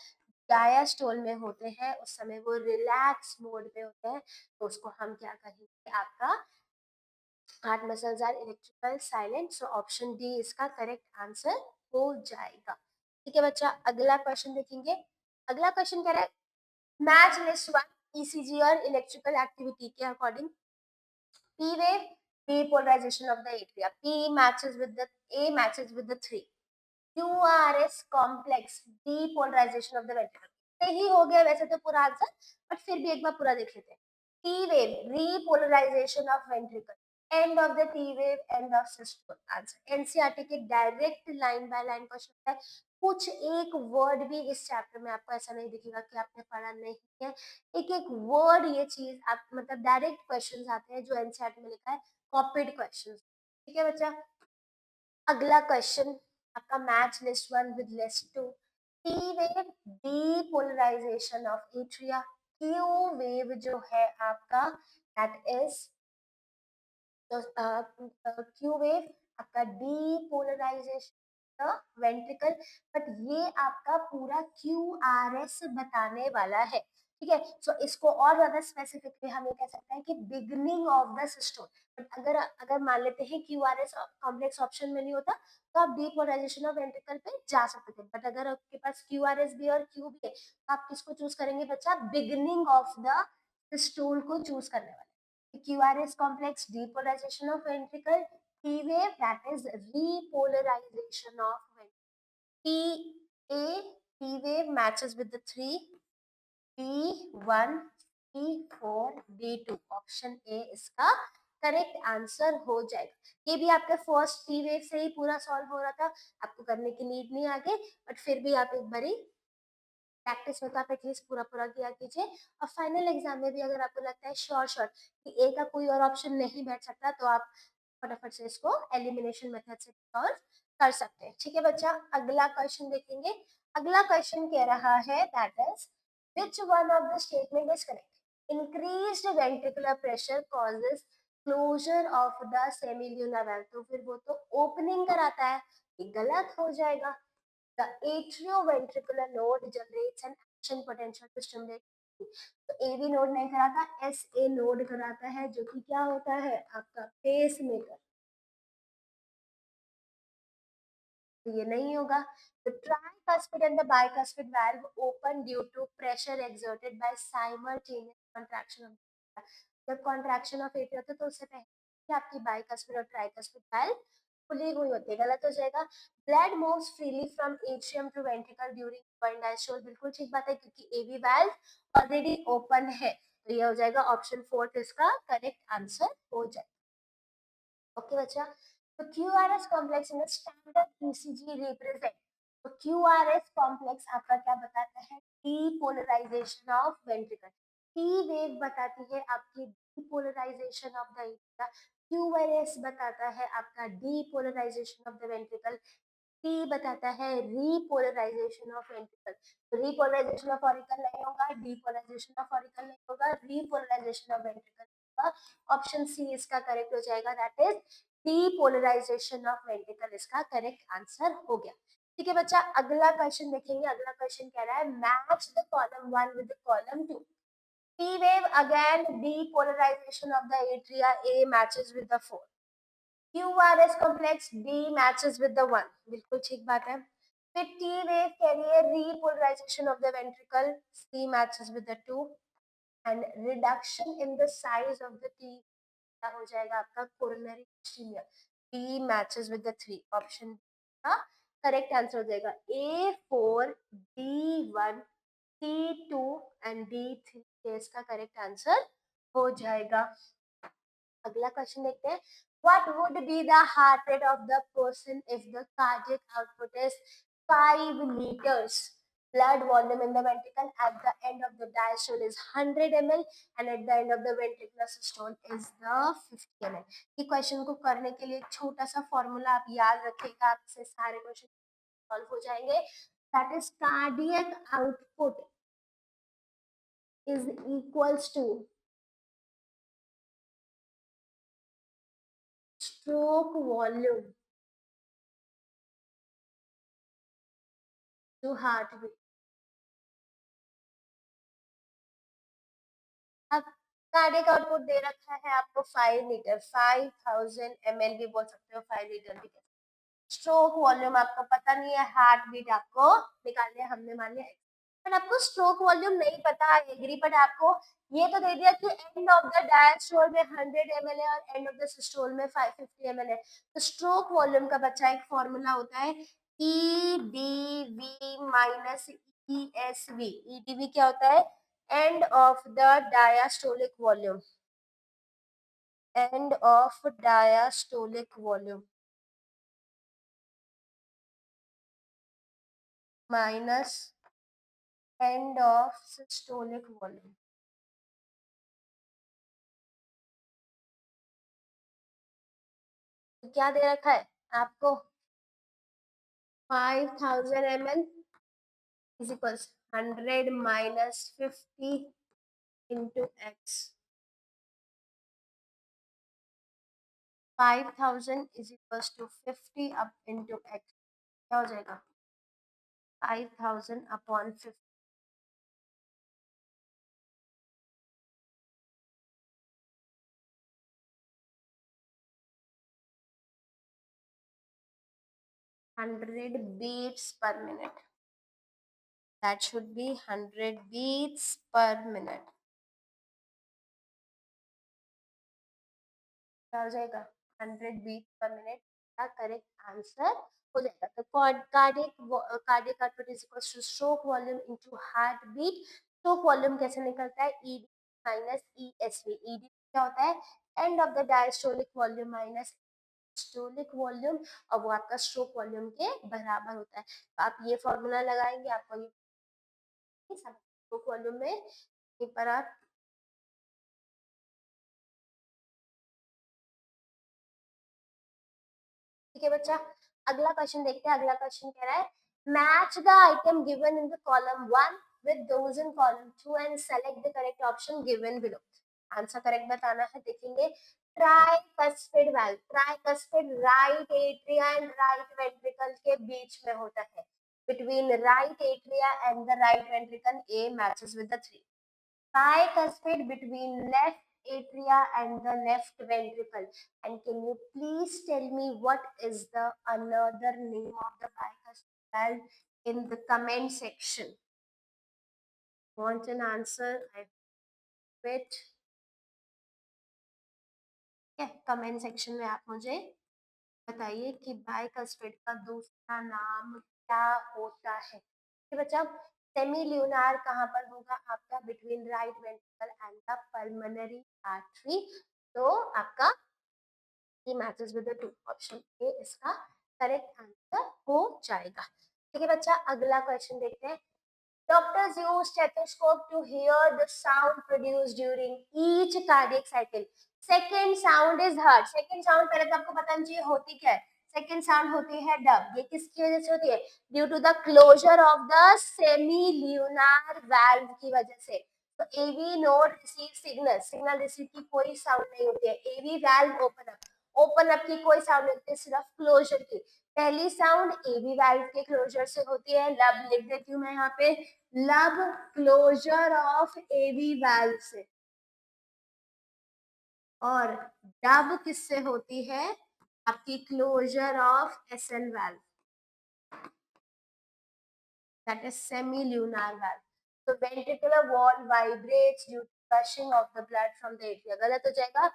डायस्टोल में होते हैं, उस समय वो रिलैक्स मोड पे होते हैं, तो उसको हम क्या कहेंगे, आपका heart muscles are electrical silent. So option D इसका करेक्ट आंसर हो जाएगा। ठीक है बच्चा, अगला क्वेश्चन देखेंगे। अगला क्वेश्चन कह रहा है, मैच लिस्ट वन ईसीजी और इलेक्ट्रिकल एक्टिविटी के according P wave, depolarization of the atria. P matches with the A matches with the 3. QRS complex, depolarization of the ventricle. सही हो गया वैसे तो पूरा आंसर, बट फिर भी एक बार पूरा देख लेते हैं। T wave, repolarization of ventricle. End of the T wave, end of systole. Answer. NCERT के direct line by line question है। कुछ एक वर्ड भी इस चैप्टर में आपको ऐसा नहीं दिखेगा कि आपने पढ़ा नहीं है। एक एक वर्ड, ये चीज आप मतलब डायरेक्ट क्वेश्चंस आते हैं जो एनसीईआरटी में लिखा है, कॉपीड क्वेश्चंस। ठीक है बच्चा, अगला क्वेश्चन आपका match list one with list two, T wave depolarisation of atria, Q wave जो है आपका, दैट इज, तो क्यू वेव आपका डीपोलराइजेशन वेंट्रिकल, बट ये आपका पूरा क्यू आर एस बताने वाला है। ठीक है, सो इसको और ज्यादा स्पेसिफिकली हम ये कह सकते हैं कि beginning of the system. But अगर अगर मान लेते हैं Q R S complex option में नहीं होता, तो आप डीपोलराइजेशन ऑफ वेंट्रिकल पे जा सकते थे, बट अगर आपके पास क्यू आर एस भी और क्यू भी है, तो आप किसको चूज करेंगे बच्चा, बिगनिंग ऑफ द सिस्टोल को चूज करने वाले। QRS complex, depolarization of ventricle, T wave, that is repolarization of ventricle. T A, T wave matches with the 3, D1, D4, D2. Option A इसका करेक्ट आंसर हो जाएगा। ये भी आपके first T wave से ही पूरा सॉल्व हो रहा था, आपको करने की नीड नहीं आगे, बट फिर भी आप एक बारी प्रैक्टिस में तो आप एटलीस्ट पूरा पूरा किया कीजिए। और फाइनल एग्जाम में भी अगर आपको लगता है श्योर श्योर कि ए का कोई और ऑप्शन नहीं बैठ सकता, तो आप फटाफट से इसको एलिमिनेशन मेथड से सॉल्व कर सकते हैं। ठीक है बच्चा, अगला क्वेश्चन देखेंगे। अगला क्वेश्चन कह रहा है, that is which one of the statement is correct, increased ventricular pressure causes closure of the semilunar valve. तो फिर वो तो ओपनिंग कराता है, ये गलत हो जाएगा। The atrioventricular node generates an potential to stimulate. तो एवी नोड नहीं कराता, एस ए नोड कराता है, जो कि क्या होता है आपका पेस मेकर। तो ये नहीं होगा। The tricuspid and the bicuspid valve open due to pressure exerted by simultaneous contraction of atrium। जब कॉन्ट्रैक्शन ऑफ एट्रिया होता है तो उससे पहले कि आपकी बाइकस्पिड और ट्राइकस्पिड वाल्व खुली हुई होती है, गलत हो जाएगा। Blood moves freely from atrium to ventricle during burn diastole, बिल्कुल ठीक बात है क्योंकि एवी वाल्व ऑलरेडी ओपन है, तो ये हो जाएगा ऑप्शन 4 इसका करेक्ट आंसर हो जाएगा। ओके बच्चा, तो QRS complex in the standard ECG represent, तो QRS कॉम्प्लेक्स आपका क्या बताता है, depolarisation of ventricle. T wave बताती है आपकी depolarisation of the atria, QRS बताता है आपका depolarisation of the ventricle, T बताता है रीपोलराइजेशन ऑफ वेंट्रिकल। तो रीपोलराइजेशन ऑफ ऑरिकल नहीं होगा, डीपोलराइजेशन ऑफ ऑरिकल नहीं होगा, रीपोलराइजेशन ऑफ वेंट्रिकल होगा। ऑप्शन सी इसका करेक्ट हो जाएगा, that is depolarisation of ventricle इसका करेक्ट आंसर हो गया। ठीक है बच्चा, अगला क्वेश्चन देखेंगे। अगला क्वेश्चन कह रहा है match the column 1 with the column 2। P wave again depolarization of the atria, A matches with the 4। QRS complex D matches with the 1, बिल्कुल ठीक बात है। फिर T wave कह रही है repolarization of the ventricle, C matches with the 2 and reduction in the size of the T क्या हो जाएगा आपका coronary ischemia, D matches with the 3। Option का करेक्ट आंसर हो जाएगा A4 D1 T2 and D3 इसका करेक्ट आंसर हो जाएगा। अगला क्वेश्चन देखते हैं। What would be the heart rate of the person if the cardiac output is 5 liters? Blood volume in the ventricle at the end of the diastole is 100 ml and at the end of the ventricular systole is the 50 ml। ये question को करने के लिए एक छोटा सा formula आप याद रखिएगा, आपसे सारे क्वेश्चन सॉल्व हो जाएंगे। That is cardiac output is equals to stroke volume to heartbeat। अब कार्डियक आउटपुट दे रखा है आपको 5 लीटर, 5000 ml भी बोल सकते हो, 5 लीटर भी। स्ट्रोक वॉल्यूम आपको पता नहीं है, हार्ट बीट आपको निकालने हमने मान लिया, पर आपको स्ट्रोक वॉल्यूम नहीं पता, एग्री, बट आपको ये तो दे दिया कि एंड ऑफ द डायस्टोल में 100 ml है और एंड ऑफ द सिस्टोल में 550 ml है। तो स्ट्रोक वॉल्यूम का बच्चा एक फॉर्मूला होता है EDV माइनस ESV। EDV क्या होता है, end of the diastolic volume, end of diastolic volume minus end of systolic volume. तो क्या दे रखा है आपको, 5000 ml is equals 100 minus 50 into x। 5000 is equals to 50 up into x, क्या हो जाएगा 5000 upon 50। 100 beats per minute, that should be 100 beats per minute। क्या हो जाएगा 100 बीट पर मिनट का करेक्ट आंसर हो जाएगा। तो cardiac output is equals to stroke volume into heart beat. Stroke volume कैसे निकलता है, ईडी माइनस ईएसवी। ईडी क्या होता है, end of the diastolic volume minus systolic volume, और वो आपका स्ट्रोक वॉल्यूम के बराबर होता है। तो आप ये फॉर्मूला लगाएंगे, आपको ये स्ट्रोक वॉल्यूम में एक बार आप ठीक है बच्चा, अगला क्वेश्चन देखते हैं। अगला क्वेश्चन कह रहा है match the item given in the column 1 with those in column 2 and select the correct option given below. Answer correct बताना है, देखेंगे। Tricuspid valve, tricuspid right atria and right ventricle के बीच में होता है। between right atria and the right ventricle, A matches with the 3. Bicuspid between left atria and the left ventricle. And can you please tell me what is the another name of the bicuspid valve in the comment section? Want an answer? I wait. Comment section में आप मुझे बताइए कि bicuspid का दूसरा नाम क्या होता है। तो बच्चा सेमी ल्यूनार कहाँ पर होगा आपका? Between right ventricle and the pulmonary artery. तो आपका ये matches with the 2 option A इसका करेक्ट आंसर हो जाएगा। ठीक है बच्चा, अगला क्वेश्चन देखते हैं। Doctors use stethoscope to hear the sound produced during each cardiac cycle. Second sound is heard. Second sound पहले तो आपको पता चाहिए होती क्या है। Second sound होती है डब। ये किसकी वजह से होती है? Due to the closure of the semilunar valve की वजह से। तो AV node receive signal. Signal receive की कोई sound नहीं होती है। AV valve open up. Open up की कोई साउंड नहीं होती है, सिर्फ क्लोजर की। पहली साउंड एवी वाल्व के क्लोजर से होती है। लब लिख देती हूँ मैं यहाँ पे, लब क्लोजर ऑफ एवी वाल्व से। और डब किससे होती है? आपकी closure of SL valve, that is semilunar valve. तो ventricular wall vibrates due to rushing of the blood from the atria. गलत हो जाएगा,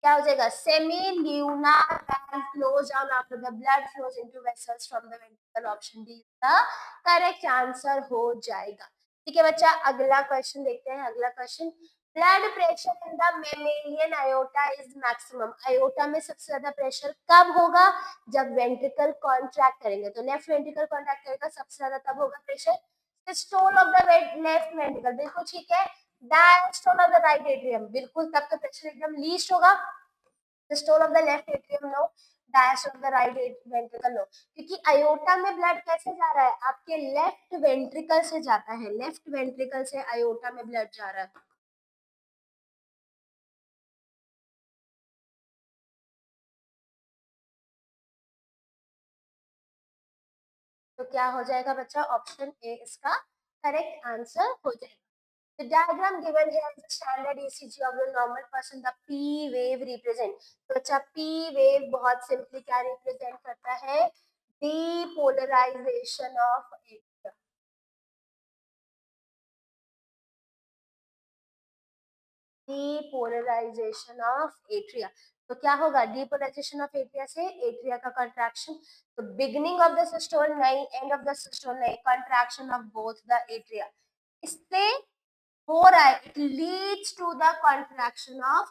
क्या हो जाएगा? Semilunar valve close down after the blood flows into vessels from the ventricle. Option D का correct answer हो जाएगा। ठीक है बच्चा, अगला क्वेश्चन देखते हैं। अगला question, blood pressure in the mammalian iota is maximum. Iota में सबसे ज्यादा प्रेशर कब होगा? जब वेंट्रिकल कॉन्ट्रैक्ट करेंगे। तो लेफ्ट वेंट्रिकल कॉन्ट्रैक्ट करेगा, सबसे ज्यादा तब होगा pressure. Systole of the left ventricle, बिल्कुल ठीक है। Diastole of the right atrium, बिल्कुल तब तो प्रेशर एकदम लीस्ट होगा। Systole of the left atrium no, diastole of the right ventricle no. क्योंकि आयोटा में ब्लड कैसे जा रहा है? आपके लेफ्ट वेंट्रिकल से जाता है। लेफ्ट वेंट्रिकल से आयोटा में ब्लड जा रहा है। तो क्या हो जाएगा बच्चा? ऑप्शन ए इसका करेक्ट आंसर हो जाएगा। The diagram given here is the standard ECG of the normal person. The P wave represent. तो अच्छा, P wave बहुत सिंपली क्या रिप्रेजेंट करता है? Depolarization of atria. Depolarization of atria. तो क्या होगा? Depolarization of atria से एट्रिया का contraction. तो beginning of the systole नहीं, end of the systole नहीं, contraction of both the atria. इससे हो रहा है, it leads to the contraction of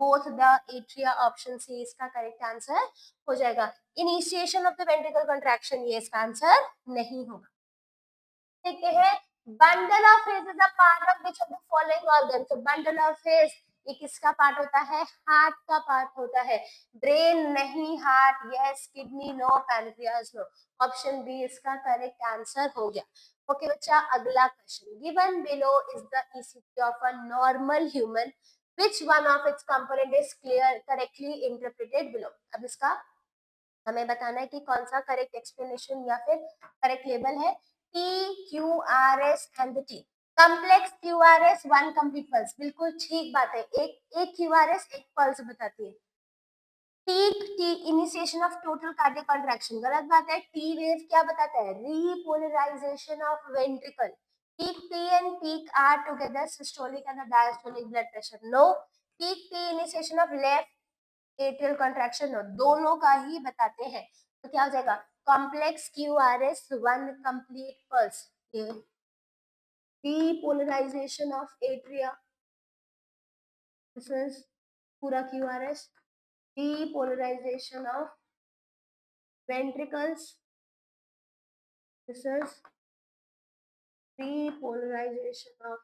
both the atria. Option C इसका करेक्ट आंसर हो जाएगा। Initiation of the ventricle contraction, ये इसका आंसर नहीं होगा। देखते हैं, bundle of hairs is a part of which of the following organ. तो बंडल ऑफ हेयर्स ये किसका पार्ट होता है? हार्ट का पार्ट होता है। ब्रेन नहीं, heart yes, kidney no, pancreas no. Option B इसका करेक्ट आंसर हो गया। ओके बच्चा, अगला question, given below is the ECG of a normal human, which one of its component is clear correctly interpreted below। अब इसका हमें बताना है कि कौन सा करेक्ट एक्सप्लेनेशन या फिर करेक्ट लेबल है। T, Q, R, S and the T। Complex QRS one complete pulse, बिल्कुल ठीक बात है। एक QRS एक पल्स बताती है। Peak T initiation of total cardiac contraction, गलत बात है। T वेव क्या बताता है? Repolarisation of ventricle. Peak P and peak R together systolic and the diastolic blood pressure, no। Peak P initiation of left atrial contraction, no। दोनों का ही बताते हैं। तो क्या हो जाएगा? Complex QRS one complete pulse, ये depolarization of atria, this is पूरा QRS। depolarization of ventricles, this is depolarization of,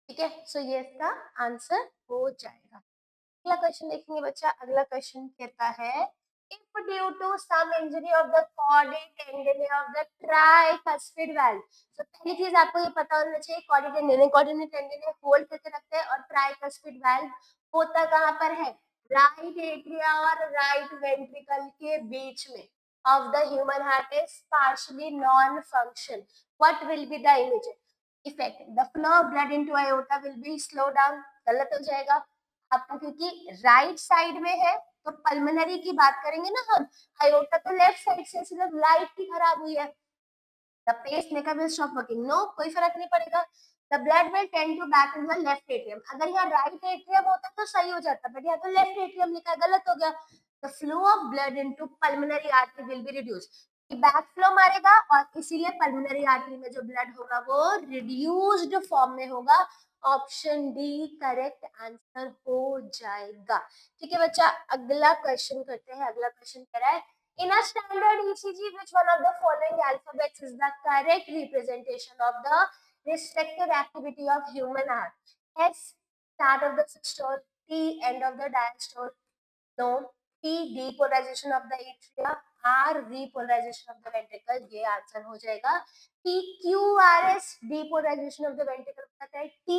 ठीक है। सो ये इसका आंसर हो जाएगा। अगला क्वेश्चन देखेंगे बच्चा। अगला क्वेश्चन कहता है, if due to some injury of the caudate tendon of the tricuspid valve. So पहली चीज आपको ये पता होना चाहिए, caudate tendon है, होल्ड करके रखते हैं, और tricuspid valve होता कहाँ पर है, राइट एट्रिया और राइट वेंट्रिकल के बीच में of the human heart is partially non-function. What will be the immediate effect? The flow of blood into aorta will be slow down. गलत हो जाएगा आपका, क्योंकि राइट साइड में है, तो पल्मोनरी की बात करेंगे ना हम, आयोटा तो लेफ्ट साइड से, सिर्फ राइट की खराब हुई है. The pacemaker will stop working. No, कोई फर्क नहीं पड़ेगा. The blood will tend to back in the left atrium. अगर यहाँ राइट एट्रियम होता तो सही हो जाता, बट यहाँ तो लेफ्ट एट्रियम लिखा है, गलत हो गया. The flow of blood into pulmonary artery will be reduced. Back flow मारेगा और इसीलिए पल्मोनरी आर्टरी में जो ब्लड होगा वो रिड्यूस्ड फॉर्म में होगा. ऑप्शन डी करेक्ट आंसर हो जाएगा. ठीक है बच्चा, अगला क्वेश्चन करते हैं. अगला क्वेश्चन कह रहा है, in a standard ECG, which one of the following alphabets is the correct representation of the respective activity of human heart? S, start of the systole. T, end of the diastole. No. P, depolarization of the atria. R, repolarization of the ventricle. ये answer हो जाएगा. P, Q, R, S, depolarization of the ventricle बताता है. T,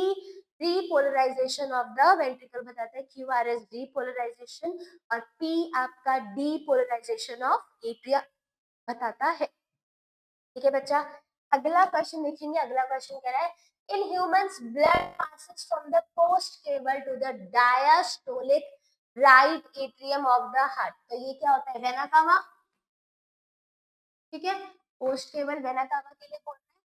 repolarization of the ventricle बताता है. Q, R, S, repolarization, और P आपका depolarization of atria बताता है. ठीक है बच्चा, अगला क्वेश्चन देखेंगे. अगला क्वेश्चन कह रहा है, in humans blood passes from the post cable to the diastolic right atrium of the heart. तो ये क्या होता है, वेना कावा. ठीक है, पोस्ट केबल वेना कावा के लिए बोलते हैं.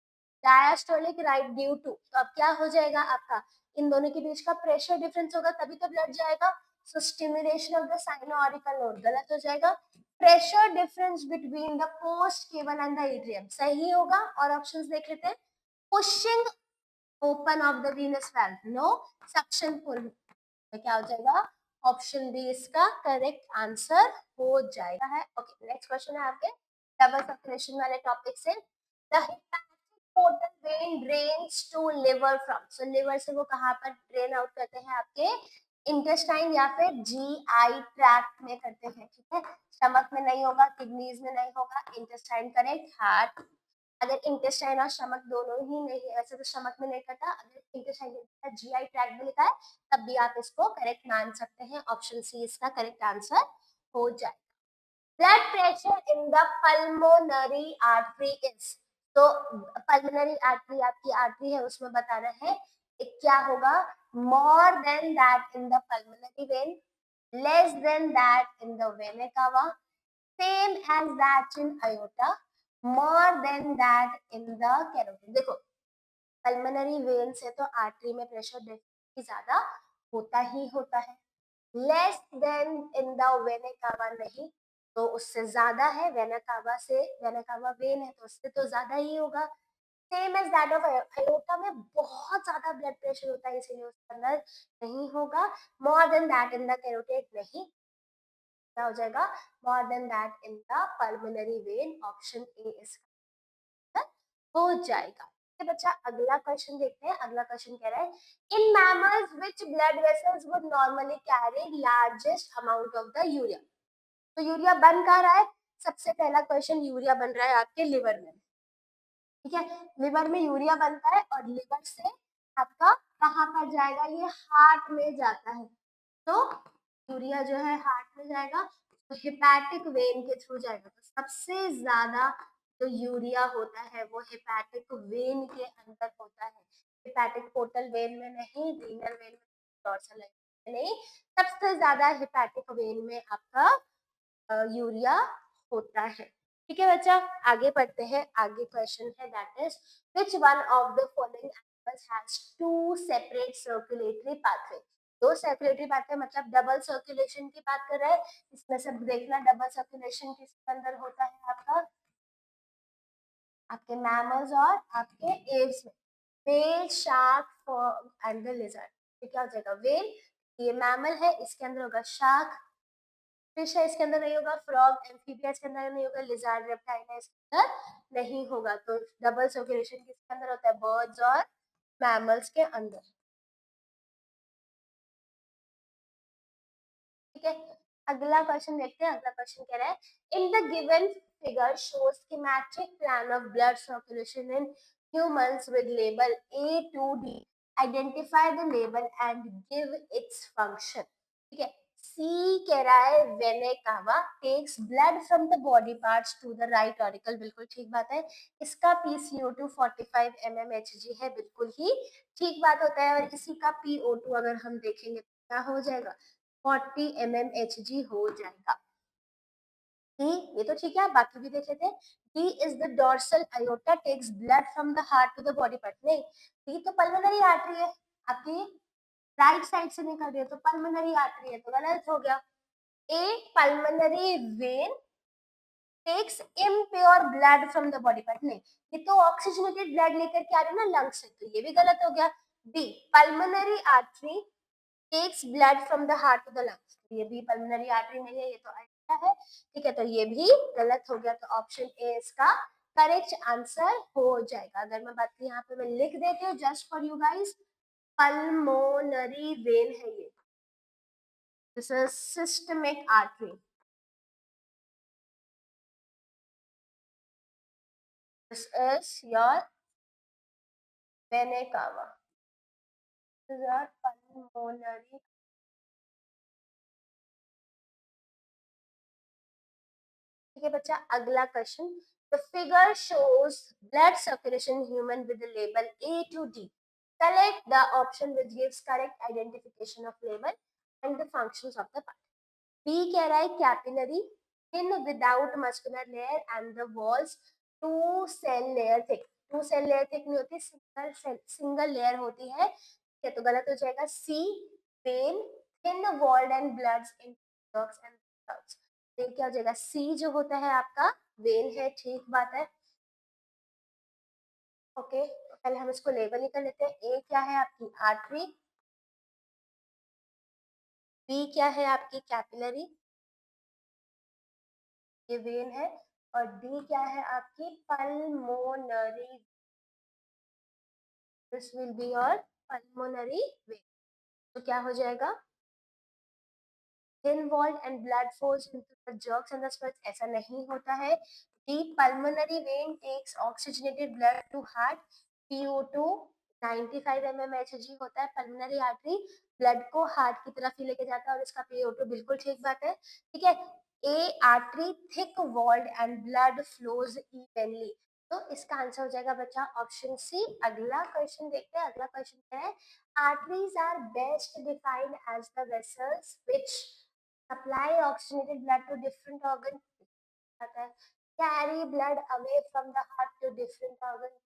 डायस्टोलिक राइट ड्यू टू, तो अब क्या हो जाएगा आपका, इन दोनों के बीच का प्रेशर डिफरेंस होगा, तभी तो ब्लड जाएगा. So stimulation of the sinoauricular node, गलत हो जाएगा. Pressure difference between the post caval and the atrium, सही होगा. और ऑप्शंस देख लेते हैं. Pushing open of the venous valve, no. Suction pull, तो क्या हो जाएगा, ऑप्शन बी इसका करेक्ट आंसर हो जाएगा है. ओके, नेक्स्ट क्वेश्चन है आपके डबल सर्कुलेशन वाले टॉपिक से. The hepatic portal vein drains to liver from. So liver से वो कहाँ पर ड्रेन आउट करते हैं, आपके इंटेस्टाइन या फिर जीआई ट्रैक्ट में करते हैं. ठीक है, स्टमक में नहीं होगा, किडनीज में नहीं होगा, इंटेस्टाइन करेक्ट. हार्ट, अगर इंटेस्टाइन और स्टमक दोनों ही नहीं है, वैसे तो स्टमक में नहीं करता, अगर इंटेस्टाइन जीआई ट्रैक्ट में लिखा है तब भी आप इसको करेक्ट मान सकते हैं. ऑप्शन सी इसका करेक्ट आंसर हो जाए. Blood pressure in the pulmonary artery is, तो पल्मोनरी आर्टरी आपकी आर्टरी है, उसमें बताना है क्या होगा, more than that in the pulmonary vein, less than that in the vena cava, same as that in aorta, more than that in the carotid. देखो, pulmonary vein से तो आर्टरी में प्रेशर डेफिनेटली ज्यादा होता ही होता है. Less then in the vena कावा नहीं, तो उससे ज्यादा है. वेना कावा से, वेना कावा वेन है तो उससे तो ज्यादा ही होगा. Same as that of aorta में बहुत ज्यादा ब्लड प्रेशर होता है, इसीलिए उसके अंदर नहीं होगा. More than that in the carotid नहीं, क्या हो जाएगा, मोर than that in the pulmonary when. Option A इसका हो जाएगा. ठीक है बच्चा, अगला क्वेश्चन देखते हैं. अगला क्वेश्चन कह रहा है, in mammals which blood vessels would normally carry largest amount of the urea. तो यूरिया बन कहाँ रहा है, सबसे पहला क्वेश्चन, यूरिया बन रहा है आपके लिवर में. ठीक है, लिवर में यूरिया बनता है और लिवर से आपका कहाँ पर जाएगा, ये हार्ट में जाता है. तो यूरिया जो है हार्ट में जाएगा, तो हेपेटिक वेन के थ्रू जाएगा. तो सबसे ज्यादा जो यूरिया होता है वो हेपेटिक वेन के अंदर होता है. हेपेटिक पोर्टल वेन में नहीं, रीनल वेन में, डॉर्सल वेन में नहीं, सबसे ज्यादा हेपेटिक वेन में आपका यूरिया होता है. ठीक है बच्चा, आगे पढ़ते हैं. आगे क्वेश्चन है that is, which one of the following animals has two separate circulatory pathway. दो सर्कुलेटरी पाथवे मतलब डबल सर्कुलेशन की बात कर रहे हैं. इसमें सब देखना, डबल सर्कुलेशन किसके अंदर होता है, आपके मैमल्स और आपके एव्स में. Whale, shark, frog and the lizard. ये क्या हो जाएगा, व्हेल, ये मैमल है, इसके अंदर होगा शार्क. फिश है, इसके अंदर नहीं होगा. फ्रॉग, एम्फीबिया, इसके अंदर नहीं होगा. लिजर्ड, रेप्टाइल है, इसके अंदर नहीं होगा. तो डबल सर्कुलेशन किसके अंदर होता है, बर्ड्स और मैमल्स के अंदर. ठीक है, अगला क्वेश्चन देखते हैं। अगला क्वेश्चन कह रहा है in the given figure shows schematic plan of blood circulation in humans with label A to D. Identify the label and give its function. ठीक है, C कह रहा है वेने कावा takes blood from the body parts to the right auricle. बिल्कुल ठीक बात है। इसका PCO2 45 mmHg है, बिल्कुल ही ठीक बात होता है। और इसी का PO2 अगर हम देखेंगे तो क्या हो जाएगा, 40 mmHg हो जाएगा। डी ये तो ठीक है, बाकी भी देख लेते हैं। D is the dorsal aorta takes blood from the heart to the body part. नहीं, डी तो पल्मोनरी आर्टरी है, आपकी राइट साइड से निकल रही है तो पल्मोनरी आर्टरी है, तो गलत हो गया। A pulmonary vein takes impure blood from the body part. नहीं, ये तो ऑक्सीजनेटेड ब्लड लेकर के आ रही है ना लंग्स से, तो ये भी गलत हो गया। B pulmonary artery takes blood from the heart to the lungs, ये भी पल्मोनरी आर्टरी नहीं है, ये तो है। ठीक है, तो ये भी गलत हो गया, तो ऑप्शन ए इसका करेक्ट आंसर हो जाएगा। अगर मैं बात करूं यहाँ पे मैं लिख देती हूँ just for you guys, pulmonary vein है ये, this is systemic artery, this is your vena cava, this is your pulmonary. ठीक है बच्चा, अगला question, the figure shows blood circulation human with the label A to D. Select the option which gives correct identification of label and the functions of the part. B कह रहा है capillary thin without muscular layer and the walls two cell layer thick. Two cell layer thick नहीं होती, single layer होती है। ठीक है, तो गलत हो जाएगा। C vein thin walled and bloods in dogs and cows, तो क्या हो जाएगा, सी जो होता है आपका वेन है, ठीक बात है। ओके, पहले हम इसको लेबल ही कर लेते हैं। ए क्या है आपकी आर्टरी, बी क्या है आपकी कैपिलरी, ये वेन है, और डी क्या है आपकी pulmonary, this will be your pulmonary vein. तो क्या हो जाएगा, thin walled and blood flows into the jugs and the spurs, ऐसा नहीं होता है। deep pulmonary vein takes oxygenated blood to heart, PO2 95 mmHg होता है। pulmonary artery ब्लड को हार्ट की तरफ ही लेके जाता है और इसका PO2 बिल्कुल ठीक बात है। ठीक है, A artery thick walled and blood flows evenly, तो इसका आंसर हो जाएगा बच्चा ऑप्शन सी। अगला क्वेश्चन देखते हैं। अगला क्वेश्चन है arteries are best defined as the vessels which supply oxygenated blood to different organs, आता है। carry blood away from the heart to different organs,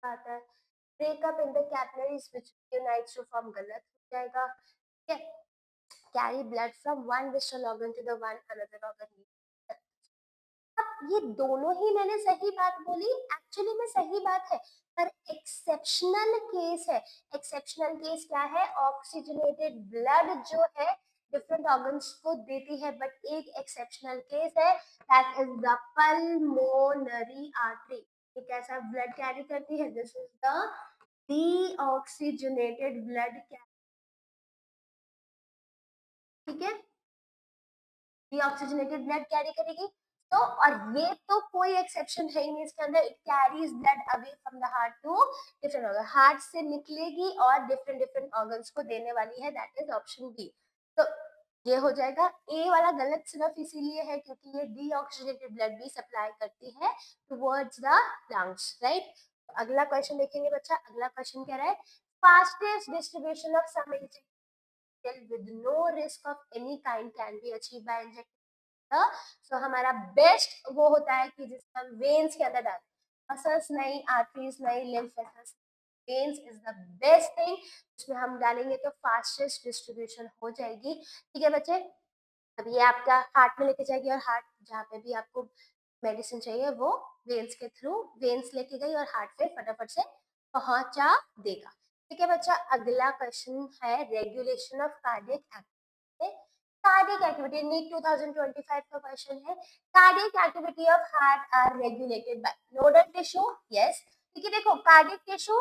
आता है। break up in the capillaries which unites to form, गलत हो जाएगा। ठीक है, carry blood from one visceral organ to the one another organ, अब ये दोनों ही मैंने सही बात बोली, एक्चुअली में सही बात है, पर एक्सेप्शनल केस है। एक्सेप्शनल केस क्या है, ऑक्सीजनेटेड ब्लड जो है डिफरेंट ऑर्गन्स को देती है, बट एक एक्सेप्शनल केस है, that is the pulmonary artery. ये कैसा ब्लड कैरी करती है, this is the deoxygenated blood, ठीक है, डीऑक्सीजनेटेड ब्लड कैरी करेगी। तो और ये तो कोई एक्सेप्शन है ही नहीं इसके अंदर, it carries blood away from the heart to different organ, heart से निकलेगी और डिफरेंट डिफरेंट ऑर्गन्स को देने वाली है, दैट इज ऑप्शन बी। तो ये हो जाएगा। ए वाला गलत सिर्फ इसीलिए है क्योंकि ये डीऑक्सीजनेटेड ब्लड भी सप्लाई करती है टुवर्ड्स द लंग्स, राइट। अगला क्वेश्चन देखेंगे बच्चा। अगला क्वेश्चन कह रहा है fastest distribution of some with no risk of any kind can be achieved by injecting, so हमारा बेस्ट वो होता है कि जिसमें हम वेन्स के अंदर डालते हैं, मसल्स नहीं, आर्टरीज नहीं, lymph vessels, veins is the best thing, इसमें हम डालेंगे तो फास्टेस्ट डिस्ट्रीब्यूशन हो जाएगी। ठीक है बच्चे, अब ये आपका हार्ट में लेके जाएगी और हार्ट जहाँ पे भी आपको मेडिसिन चाहिए वो वेन्स के थ्रू, वेन्स लेके गई और हार्ट पे फटाफट से पहुंचा देगा। ठीक है बच्चा, अगला क्वेश्चन है regulation of cardiac activity. Cardiac activity NEET 2025 का क्वेश्चन है, cardiac activity of heart are regulated by nodal tissue, yes. ठीक है, देखो कार्डियक टिश्यू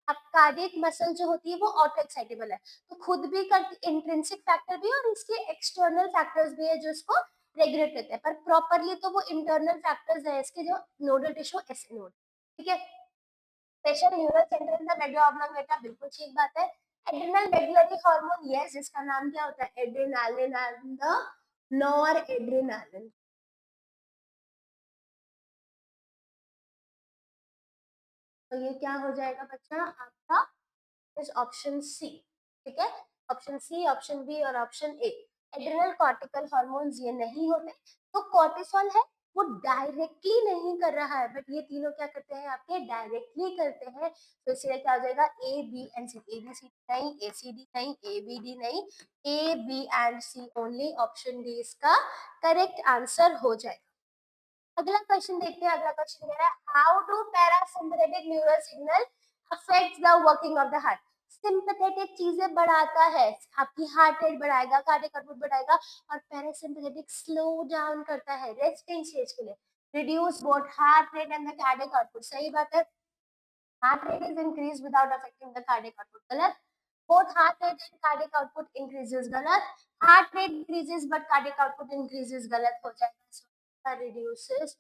अब कार्डियक मसल जो होती है वो ऑटो एक्साइटेबल है, तो खुद भी करती, इंट्रिंसिक फैक्टर भी और इसके एक्सटर्नल फैक्टर्स भी है जो इसको रेगुलेट करते हैं, पर प्रॉपरली तो वो इंटरनल फैक्टर्स है इसके, जो नोडल टिश्यू एस नोड, ठीक है। Special neural centre in the medulla oblongata, बिल्कुल ठीक बात है। एड्रिनल मेडुलरी हार्मोन, यस, जिसका नाम क्या होता है, adrenaline and the nor adrenaline. तो ये क्या हो जाएगा बच्चा आपका, इज ऑप्शन सी, ठीक है। ऑप्शन सी, ऑप्शन बी और option A. Adrenal cortical hormones ये नहीं होते, तो कॉर्टिसोल है वो डायरेक्टली नहीं कर रहा है, बट ये तीनों क्या करते हैं आपके, डायरेक्टली करते हैं। तो इसलिए क्या हो जाएगा, A B and C, A B C नहीं, ए सी डी नहीं, ए बी डी नहीं, A B and C only, option D इसका करेक्ट आंसर हो जाएगा। अगला क्वेश्चन देखते हैं। अगला क्वेश्चन कह रहा है, how do parasympathetic neural signal affects the working of the heart. Sympathetic चीजें बढ़ाता है, आपकी हार्ट रेट बढ़ाएगा, कार्डियक आउटपुट बढ़ाएगा, और पैरासिम्पैथेटिक स्लो डाउन करता है रेस्टिंग स्टेज के लिए, reduce both heart rate and the cardiac output. सही बात है, heart rate is increase without affecting the cardiac output, गलत। both heart rate and cardiac output increases, गलत। heart rate increases but cardiac output increases, गलत हो जाएगा। so reduces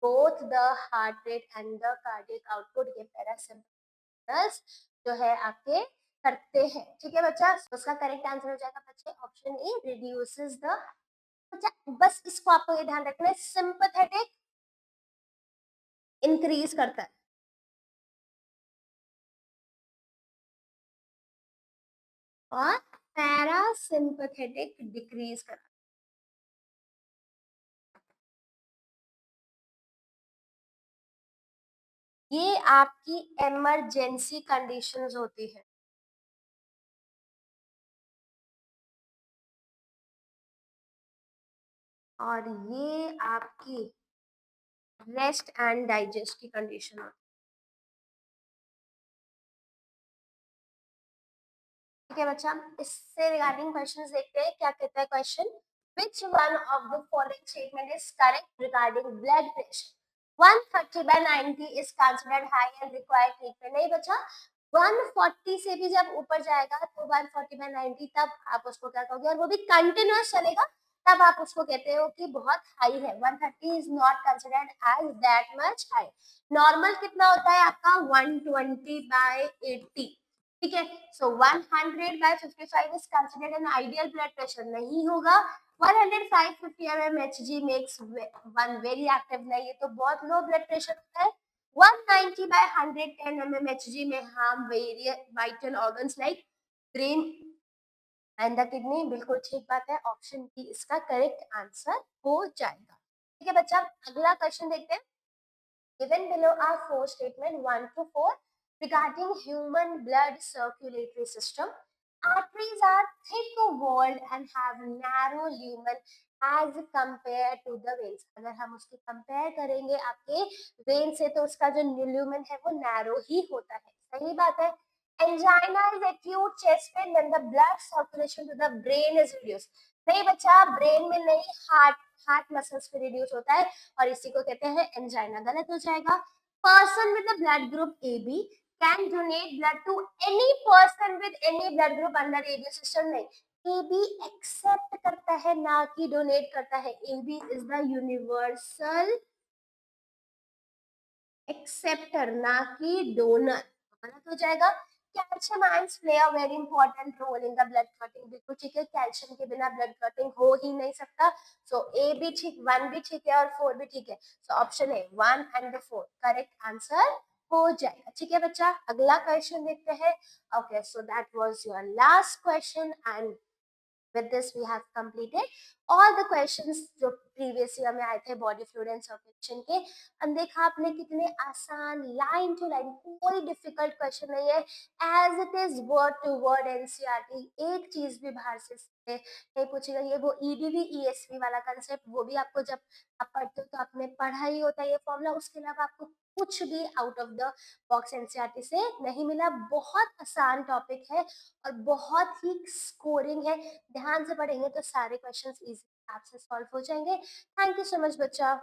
both the heart rate and the cardiac output, ये parasympathetic जो है आपके करते हैं, ठीक है बच्चा। उसका करेक्ट आंसर हो जाएगा बच्चे ऑप्शन ए, रिड्यूसेस द। बच्चा बस इसको आपको ये ध्यान रखना है, सिंपैथेटिक इंक्रीज करता है और पैरासिम्पथेटिक डिक्रीज करता है। ये आपकी इमरजेंसी कंडीशंस होती है, और ये आपकी रेस्ट एंड डाइजेस्ट की कंडीशन होती है, ठीक है बच्चा। इससे रिगार्डिंग क्वेश्चंस देखते हैं, क्या कहता है question, which one of the following statement is correct regarding blood pressure, 130/90 is considered high and required treatment। नहीं बच्चा, 140 से भी जब ऊपर जाएगा तो 140/90 तब आप उसको क्या कहोगे, और वो भी कंटिन्यूअस चलेगा, तब आप उसको कहते हो कि बहुत हाई है। 130 is not considered as that much high. Normal कितना होता है आपका, 120/80, ठीक है। So 100/55 is considered an ideal blood pressure, नहीं होगा। 105/50 mmHg makes one very active, नहीं, ये तो बहुत लो ब्लड प्रेशर होता है। 190/110 mmHg में harm vital organs like brain and the kidney, बिल्कुल ठीक बात है, ऑप्शन बी इसका करेक्ट आंसर हो जाएगा, ठीक है बच्चा। अगला क्वेश्चन देखते हैं। Given below are four statements 1 to 4 regarding human blood circulatory system. Arteries are thick-walled and have narrow lumen as compared to the veins. अगर हम उसकी कंपेयर करेंगे आपके वेन से, तो उसका जो ल्यूमेन है वो नैरो ही होता है, सही बात है। Angina is acute chest pain when the blood circulation to the brain is reduced. नहीं बच्चा, ब्रेन में नहीं, हार्ट मसल्स पे रिड्यूस होता है, और इसी को कहते हैं एंजाइना, गलत हो जाएगा। Person with the blood group A B can donate blood to any person with any blood group under AB system, नहीं, ए बी एक्सेप्ट करता है ना कि डोनेट करता है। A B is the universal acceptor ना कि डोनर, गलत हो जाएगा। Calcium ions play a very important role in the blood clotting, बिल्कुल ठीक है, कैल्शियम के बिना ब्लड क्लॉटिंग हो ही नहीं सकता। सो ए भी ठीक, 1 भी ठीक है और 4 भी ठीक है, so option A 1 and 4 correct answer हो जाएगा, ठीक है बच्चा। अगला क्वेश्चन देखते हैं। Okay, so that was your last question and with this we have completed all the questions जो previous year में आए थे बॉडी फ्लूइड एंड सर्कुलेशन के। देखा आपने कितने आसान, लाइन टू लाइन, कोई डिफिकल्ट क्वेश्चन नहीं है, as it is word to word NCERT, एक चीज भी बाहर से नहीं पूछेगा। ये वो ईडीवी ईएसवी वाला कंसेप्ट, वो भी आपको जब आप पढ़ते हो तो आपने पढ़ा ही होता है ये फॉर्मूला, उसके अलावा आपको कुछ भी out of the box NCERT से नहीं मिला। बहुत आसान टॉपिक है और बहुत ही स्कोरिंग है, ध्यान से पढ़ेंगे तो सारे क्वेश्चंस इजी आपसे सॉल्व हो जाएंगे। थैंक यू सो मच बच्चा।